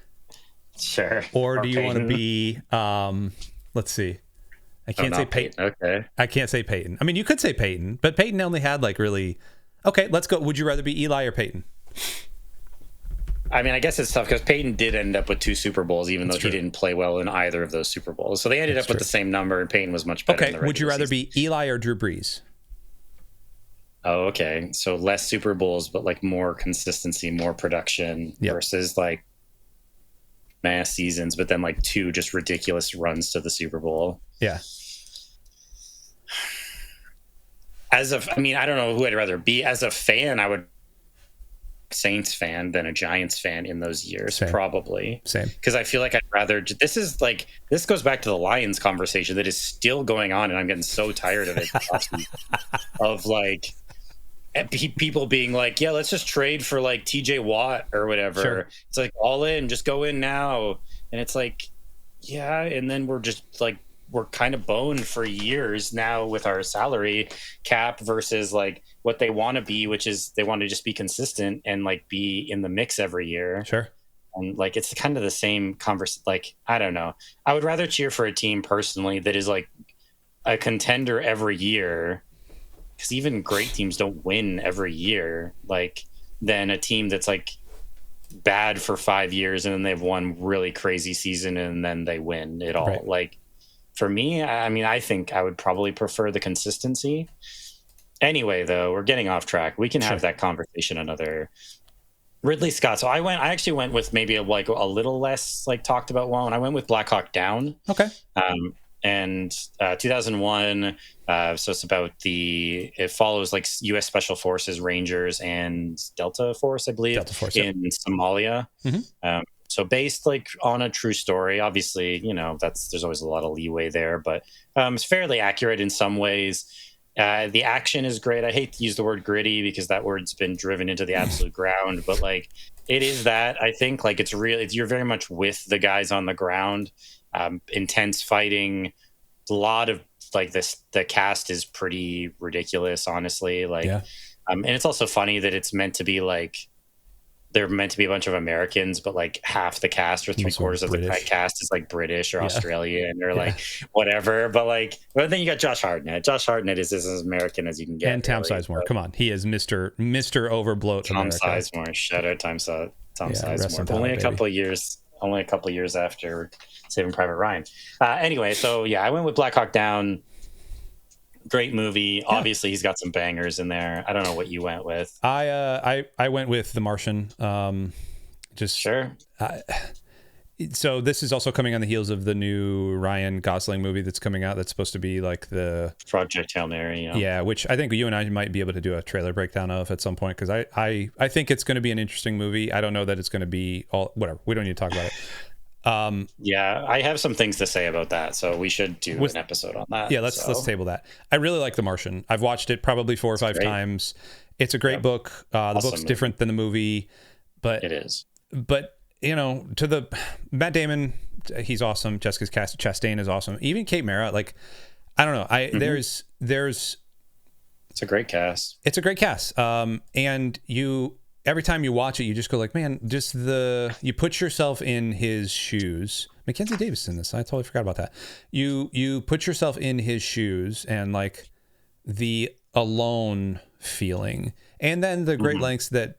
sure. Or do you want to be, let's see. I can't say Peyton. Okay. I can't say Peyton. I mean, you could say Peyton, but Peyton only had like really, okay, let's go. Would you rather be Eli or Peyton? I mean, I guess it's tough because Peyton did end up with 2 Super Bowls, even though he didn't play well in either of those Super Bowls. So they ended up with the same number, and Peyton was much better. Okay. Would you rather be Eli or Drew Brees? Oh, okay. So less Super Bowls, but like more consistency, more production versus like mass seasons, but then like 2 just ridiculous runs to the Super Bowl. Yeah. I don't know who I'd rather be. As a fan, I would Saints fan than a Giants fan in those years. Probably. Same. Because I feel like I'd rather, this goes back to the Lions conversation that is still going on, and I'm getting so tired of it. Of like, people being like, yeah, let's just trade for like TJ Watt or whatever. Sure. It's like, all in, just go in now. And it's like, yeah. And then we're just like, we're kind of boned for years now with our salary cap versus like what they want to be, which is they want to just be consistent and like be in the mix every year. Sure. And like, it's kind of the same conversation. Like, I don't know. I would rather cheer for a team personally that is like a contender every year, because even great teams don't win every year, like, than a team that's like bad for 5 years and then they've won really crazy season and then they win it all. Right. Like, for me, I mean, I think I would probably prefer the consistency. Anyway, though, we're getting off track. We can have that conversation another. Ridley Scott. So I actually went with maybe a little less like talked about one. I went with Black Hawk Down. Okay. And 2001. So it's about it follows like U.S. Special Forces, Rangers, and Delta Force, I believe, in Somalia. Mm-hmm. So based like on a true story. Obviously, there's always a lot of leeway there, but it's fairly accurate in some ways. The action is great. I hate to use the word gritty because that word's been driven into the absolute ground, but like it is that. I think like you're very much with the guys on the ground. Intense fighting, a lot of like the cast is pretty ridiculous, honestly. Like, and it's also funny that it's meant to be like they're meant to be a bunch of Americans, but like half the cast or 3/4 of the cast is like British or Australian or like whatever. But then you got Josh Hartnett. Josh Hartnett is as American as you can get. And Tom Sizemore. Come on, he is Mr. Overbloat. Tom America. Sizemore. Shout out Tom Sizemore. Only a couple of years after Saving Private Ryan. Anyway, so I went with Black Hawk Down. Great movie. Yeah. Obviously, he's got some bangers in there. I don't know what you went with. I went with The Martian. Sure. So this is also coming on the heels of the new Ryan Gosling movie that's coming out. That's supposed to be like the Project Hail Mary. Yeah, which I think you and I might be able to do a trailer breakdown of at some point because I think it's going to be an interesting movie. I don't know that it's going to be all whatever. We don't need to talk about it. I have some things to say about that, so we should do an episode on that. Yeah, let's table that. I really like The Martian. I've watched it probably 4 or 5 times. It's a great book. The book's different than the movie, but it is. But to the Matt Damon, he's awesome. Jessica Chastain is awesome. Even Kate Mara, like I don't know. There's it's a great cast. It's a great cast. And every time you watch it, you just go like, man, you put yourself in his shoes. Mackenzie Davis is in this. I totally forgot about that. You put yourself in his shoes and like the alone feeling, and then the great lengths that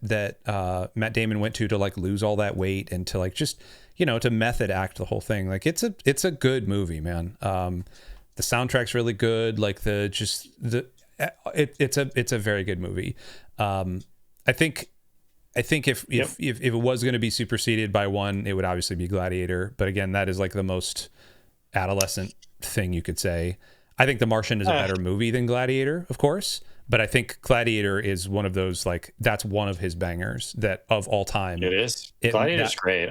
Matt Damon went to like lose all that weight and to like just to method act the whole thing. Like it's a good movie, man. The soundtrack's really good. Like it's a very good movie. I think if it was going to be superseded by one, it would obviously be Gladiator. But again, that is like the most adolescent thing you could say. I think The Martian is a better movie than Gladiator, of course. But I think Gladiator is one of those, like, that's one of his bangers that of all time. It is. Gladiator's great.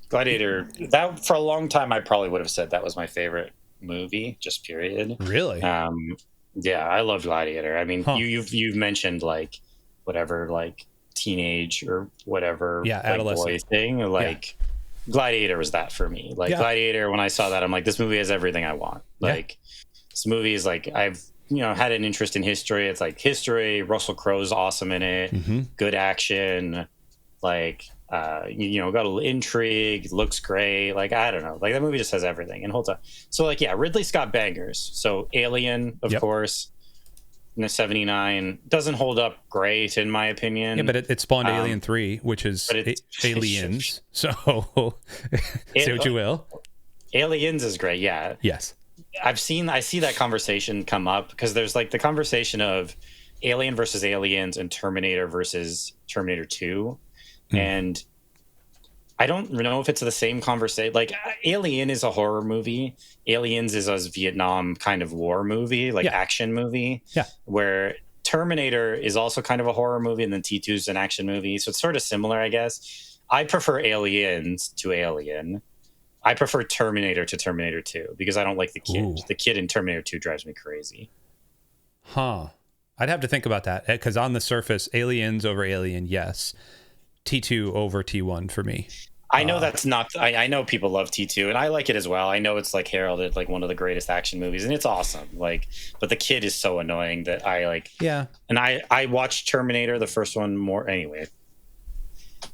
Gladiator, that for a long time, I probably would have said that was my favorite movie, just period. Really? Yeah, I love Gladiator. I mean, you've mentioned like whatever, like teenage or whatever, adolescent boy thing. Like Gladiator was that for me. Like Gladiator, when I saw that, I'm like, this movie has everything I want. Like this movie is like, I've had an interest in history. It's like history. Russell Crowe's awesome in it. Good action. Like got a little intrigue. Looks great. Like I don't know. Like that movie just has everything and holds up. So like Ridley Scott bangers. So Alien, of course. In the 79 doesn't hold up great in my opinion. Yeah, but it spawned Alien 3, which is Aliens. So say what you will. Aliens is great. Yeah. Yes. I see that conversation come up because there's like the conversation of Alien versus Aliens and Terminator versus Terminator 2. And I don't know if it's the same conversation. Like Alien is a horror movie. Aliens is a Vietnam kind of war movie, like action movie. Yeah. Where Terminator is also kind of a horror movie and then T2 is an action movie. So it's sort of similar, I guess. I prefer Aliens to Alien. I prefer Terminator to Terminator 2 because I don't like the kid. Ooh. The kid in Terminator 2 drives me crazy. Huh. I'd have to think about that because on the surface, Aliens over Alien, yes. T2 over T1 for me. I know that's not. I know people love T2, and I like it as well. I know it's like heralded like one of the greatest action movies, and it's awesome. Like, but the kid is so annoying that I like. Yeah. And I watched Terminator, the first one, more anyway.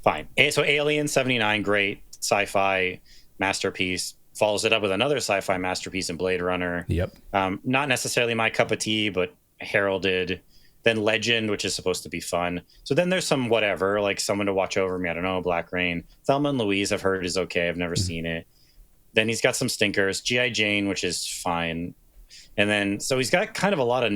Fine. So Alien 79, great sci-fi masterpiece. Follows it up with another sci-fi masterpiece in Blade Runner. Yep. Not necessarily my cup of tea, but heralded. Then Legend, which is supposed to be fun. So then there's some whatever, like Someone to Watch Over Me. I don't know, Black Rain. Thelma and Louise, I've heard is okay. I've never seen it. Then he's got some stinkers. G.I. Jane, which is fine. And then, so he's got kind of a lot of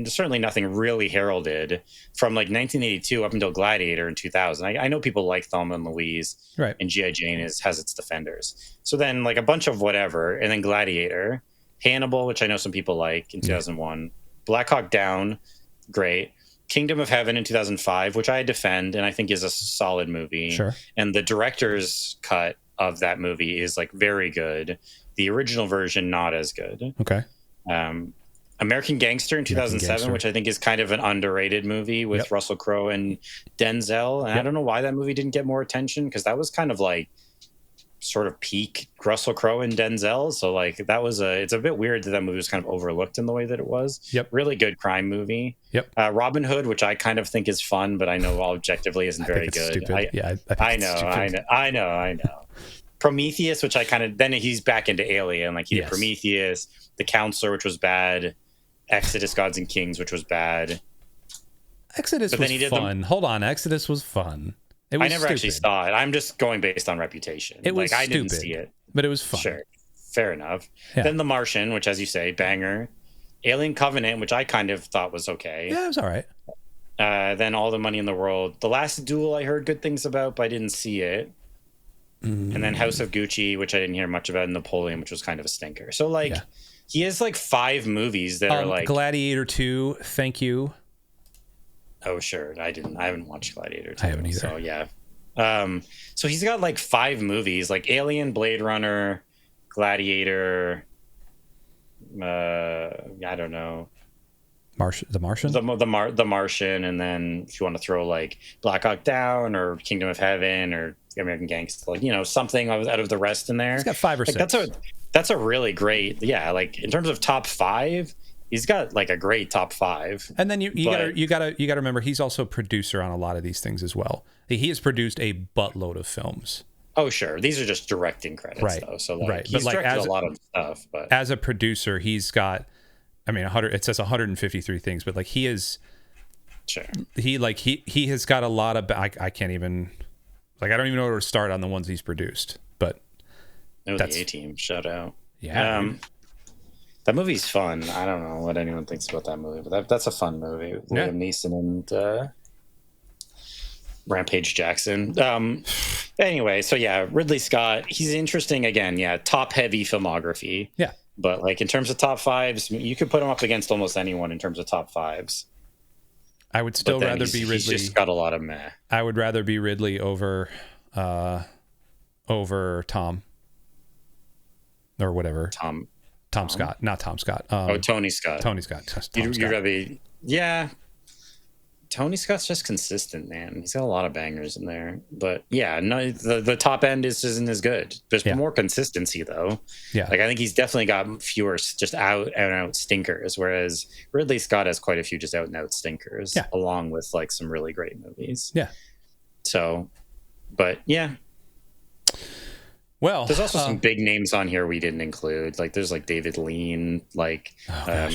certainly nothing really heralded from like 1982 up until Gladiator in 2000. I know people like Thelma and Louise, right? And G.I. Jane has its defenders. So then like a bunch of whatever, and then Gladiator, Hannibal, which I know some people like in 2001. Black Hawk Down, great. Kingdom of Heaven in 2005, which I defend and I think is a solid movie. Sure. And the director's cut of that movie is like very good. The original version, not as good. Okay. American Gangster in 2007, which I think is kind of an underrated movie with Russell Crowe and Denzel. And I don't know why that movie didn't get more attention, because that was kind of like sort of peak Russell Crowe and Denzel. So like it's a bit weird that movie was kind of overlooked in the way that it was. Yep. Really good crime movie. Yep. Robin Hood, which I kind of think is fun, but I know objectively isn't very good. I know. Prometheus, which I kind of, then he's back into Alien. Like he did Prometheus, The Counselor, which was bad. Exodus, Gods and Kings, which was bad. Exodus was fun. Hold on. Exodus was fun. I never actually saw it. I'm just going based on reputation. It was I stupid, didn't see it, but it was fun. Sure, fair enough. Yeah. Then The Martian, which, as you say, banger. Alien Covenant, which I kind of thought was okay. Yeah, it was all right. Then All the Money in the World. The Last Duel, I heard good things about, but I didn't see it. And then House of Gucci, which I didn't hear much about. And Napoleon, which was kind of a stinker. So like, he has like 5 movies that are like Gladiator 2. Thank you. Oh sure, I haven't watched Gladiator 2. I haven't either. So yeah. So he's got like 5 movies, like Alien, Blade Runner, Gladiator. I don't know. The Martian. The Martian, and then if you want to throw like Black Hawk Down or Kingdom of Heaven or American Gangster, like something out of the rest in there. He's got 5 or 6. That's a really great, like in terms of top 5. He's got like a great top 5. And then you gotta remember he's also producer on a lot of these things as well. He has produced a buttload of films. Oh sure, these are just directing credits though. So like he's directed a lot of stuff. But as a producer, he's got, I mean, 100. It says 153 things, but like he is. Sure. He has got a lot of. I can't even. Like I don't even know where to start on the ones he's produced. But the A-Team, shout out. Yeah. That movie's fun. I don't know what anyone thinks about that movie, but that's a fun movie. Liam Neeson and Rampage Jackson. Anyway, so yeah, Ridley Scott. He's interesting again. Yeah, top heavy filmography. Yeah. But like in terms of top 5s, you could put him up against almost anyone in terms of top 5s. I would still rather be Ridley. He's just got a lot of meh. I would rather be Ridley over Tom or whatever. Tom Scott, not Tom Scott. Tony Scott. Tony Scott. You'd rather, yeah. Tony Scott's just consistent, man. He's got a lot of bangers in there, but yeah, no, the top end isn't as good. There's more consistency though. Yeah, like I think he's definitely got fewer just out and out stinkers, whereas Ridley Scott has quite a few just out and out stinkers, along with like some really great movies. Yeah. So, but yeah. Well, there's also some big names on here we didn't include. Like there's like David Lean, like what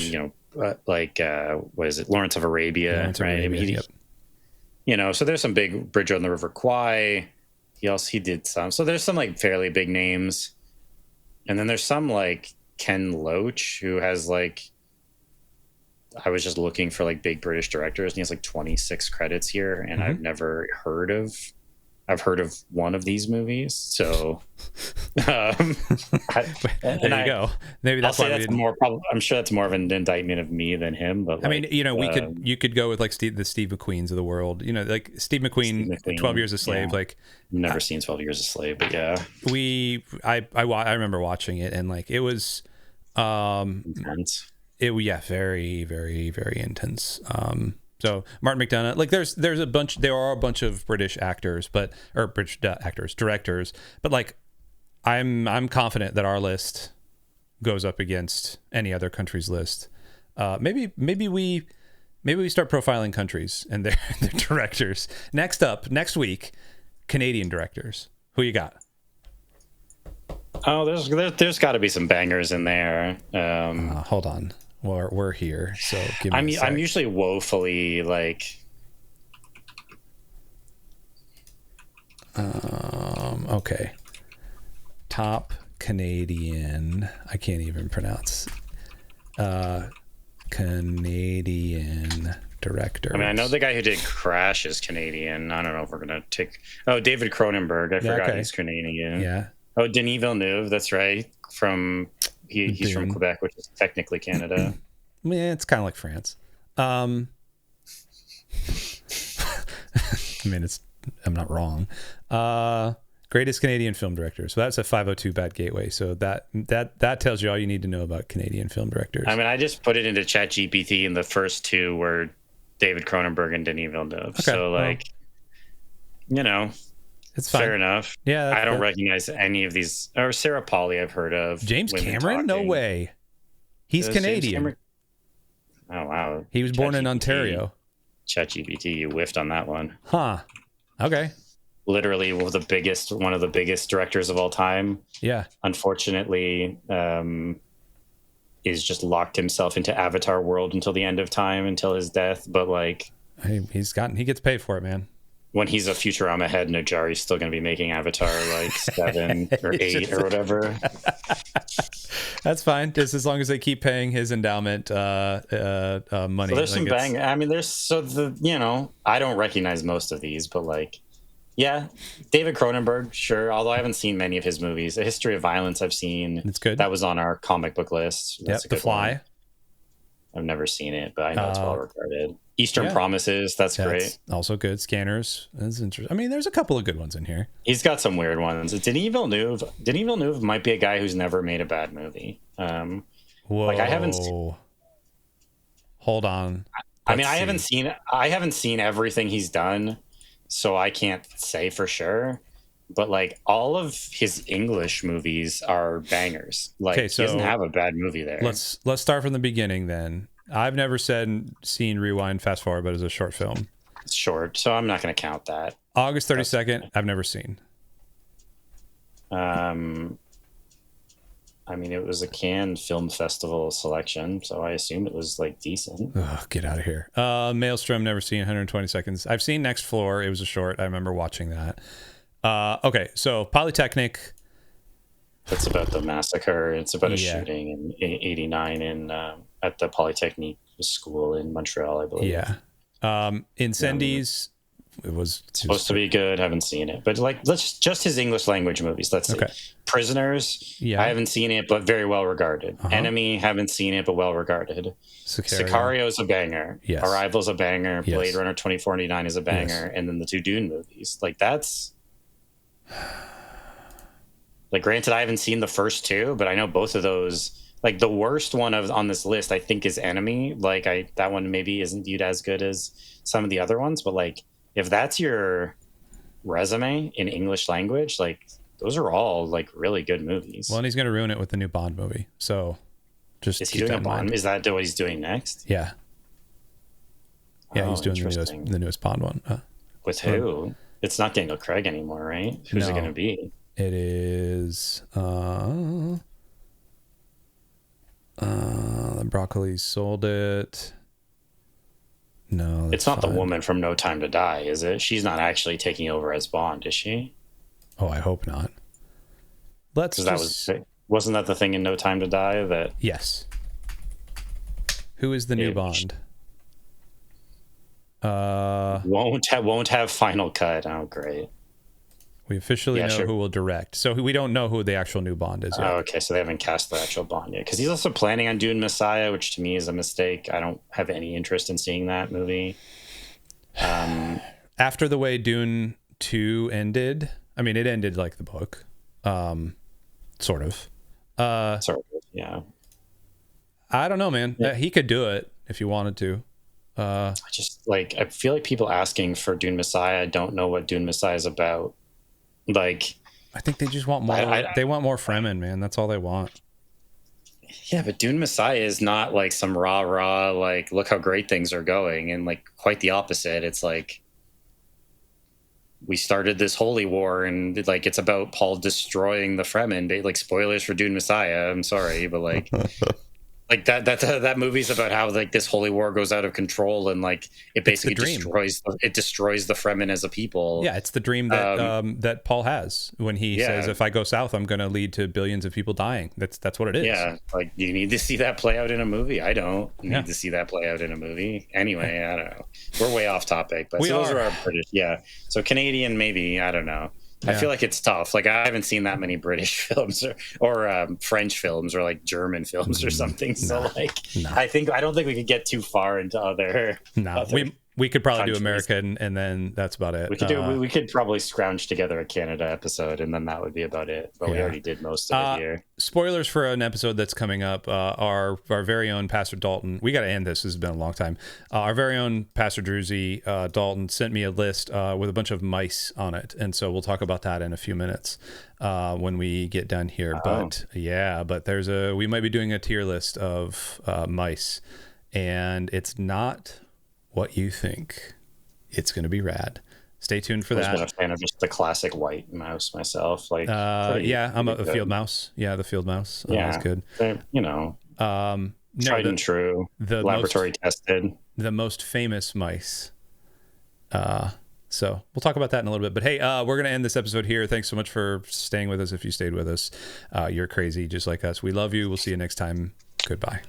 is it, Lawrence of Arabia, right? I mean, so there's some big Bridge on the River Kwai. He did some. So there's some like fairly big names, and then there's some like Ken Loach, who has like, I was just looking for like big British directors, and he has like 26 credits here, and I've never heard of. I've heard of one of these movies, so there you go. Maybe that's why more. I'm sure that's more of an indictment of me than him. But I mean, you could go with like the Steve McQueens of the world. Like Steve McQueen, 12 Years a Slave. Yeah. Like never seen 12 Years a Slave, but yeah, I remember watching it, and like it was intense. Very, very, very intense. So Martin McDonagh, like there are a bunch of British actors, directors, but like I'm confident that our list goes up against any other country's list. Maybe we start profiling countries and their directors. Next week, Canadian directors. Who you got? Oh, there's got to be some bangers in there. Hold on. we're here. So give me a sec. I'm usually woefully like. Okay. Top Canadian. I can't even pronounce. Canadian directors. I mean, I know the guy who did Crash is Canadian. I don't know if we're gonna take. Oh, David Cronenberg. I forgot he's Canadian. Yeah. Oh, Denis Villeneuve. That's right. He's from Quebec, which is technically Canada. Yeah, it's kind of like France. I mean, I'm not wrong. Greatest Canadian film director. So that's a 502 Bad Gateway. So that tells you all you need to know about Canadian film directors. I mean, I just put it into ChatGPT, and the first two were David Cronenberg and Denis Villeneuve. Okay, so it's fine. Fair enough. Yeah, I don't recognize any of these. Or Sarah Polley, I've heard of. James Cameron? No way. He's Canadian. Oh wow. He was born in Ontario. ChatGPT, you whiffed on that one. Huh. Okay. Literally one of the biggest directors of all time. Yeah. Unfortunately, is just locked himself into Avatar world until the end of time, until his death. But like, he gets paid for it, man. When he's a Futurama head in a jar, he's still going to be making Avatar like 7 or 8 or whatever. That's fine, just as long as they keep paying his endowment money. So there's some bang. I mean, I don't recognize most of these, but like, yeah, David Cronenberg, sure. Although I haven't seen many of his movies. A History of Violence, I've seen. It's good. That was on our comic book list. That's The Fly. One. I've never seen it, but I know it's well regarded. Eastern Promises, that's great. Also good. Scanners, that's interesting. I mean, there's a couple of good ones in here. He's got some weird ones. Denis Villeneuve might be a guy who's never made a bad movie. Whoa! Like I haven't. Hold on. I haven't seen everything he's done, so I can't say for sure. But like all of his English movies are bangers. Like he doesn't have a bad movie there. Let's start from the beginning then. I've never seen Rewind Fast Forward, but it's a short film. It's short, so I'm not going to count that. August 32nd, I've never seen. I mean, it was a Cannes Film Festival selection, so I assume it was like decent. Oh, get out of here. Maelstrom, never seen. 120 Seconds. I've seen Next Floor. It was a short. I remember watching that. Okay, so Polytechnic. It's about the massacre. It's about a shooting in 89 in at the Polytechnique school in Montreal, I believe. Yeah. Incendies. It was supposed to be good. Haven't seen it, but like, just his English language movies. Let's see. Prisoners. Yeah. I haven't seen it, but very well regarded. Enemy. Haven't seen it, but well regarded. Sicario is a banger. Yes. Arrival's a banger. Blade Runner 2049 is a banger, and then the two Dune movies. Like that's. Like, granted, I haven't seen the first two, but I know both of those. Like, the worst one on this list, I think, is Enemy. Like, that one maybe isn't viewed as good as some of the other ones. But, like, if that's your resume in English language, like, those are all, like, really good movies. Well, and he's going to ruin it with the new Bond movie. So, just is he doing a Bond? Is that what he's doing next? Yeah. Yeah, he's doing the newest Bond one. With who? It's not Daniel Craig anymore, right? Who's it going to be? It is the Broccoli sold it. No, it's not the woman from No Time to Die, is it? She's not actually taking over as Bond, is she? Oh, I hope not. Wasn't that the thing in No Time to Die? That yes. Who is the new Bond? Won't have final cut. Oh, great. We officially know who will direct. So we don't know who the actual new Bond is yet. Oh, okay. So they haven't cast the actual Bond yet. Because he's also planning on Dune Messiah, which to me is a mistake. I don't have any interest in seeing that movie. After the way Dune 2 ended, I mean, it ended like the book. Sort of. Yeah. I don't know, man. Yeah. He could do it if he wanted to. I feel like people asking for Dune Messiah don't know what Dune Messiah is about. Like, I think they just want more. They want more Fremen, man. That's all they want. Yeah, but Dune Messiah is not like some rah, like, look how great things are going. And like, quite the opposite. It's like, we started this holy war and like, it's about Paul destroying the Fremen. Like, spoilers for Dune Messiah. I'm sorry, but like, Like that movie's about how like this holy war goes out of control and like it basically destroys the Fremen as a people. Yeah, it's the dream that that Paul has when he says, "If I go south, I'm going to lead to billions of people dying." That's what it is. Yeah, like you need to see that play out in a movie. I don't need to see that play out in a movie. Anyway, I don't know. We're way off topic, but those are our British. Yeah, so Canadian, maybe, I don't know. I feel like it's tough. Like I haven't seen that many British films or French films or like German films or something. So I don't think we could get too far into other. We could probably countries. do America and then that's about it. We could probably scrounge together a Canada episode and then that would be about it. But we already did most of it here. Spoilers for an episode that's coming up. Our very own Pastor Dalton. We got to end this. This has been a long time. Our very own Pastor Druzy Dalton sent me a list with a bunch of mice on it, and so we'll talk about that in a few minutes when we get done here. But we might be doing a tier list of mice, and it's not what you think. It's going to be rad. Stay tuned for that. I've been a fan of just the classic white mouse myself. Like, I'm a field mouse. Yeah, the field mouse. That's good. Tried and true. The laboratory tested. The most famous mice. So we'll talk about that in a little bit. But hey, we're going to end this episode here. Thanks so much for staying with us. If you stayed with us, you're crazy just like us. We love you. We'll see you next time. Goodbye.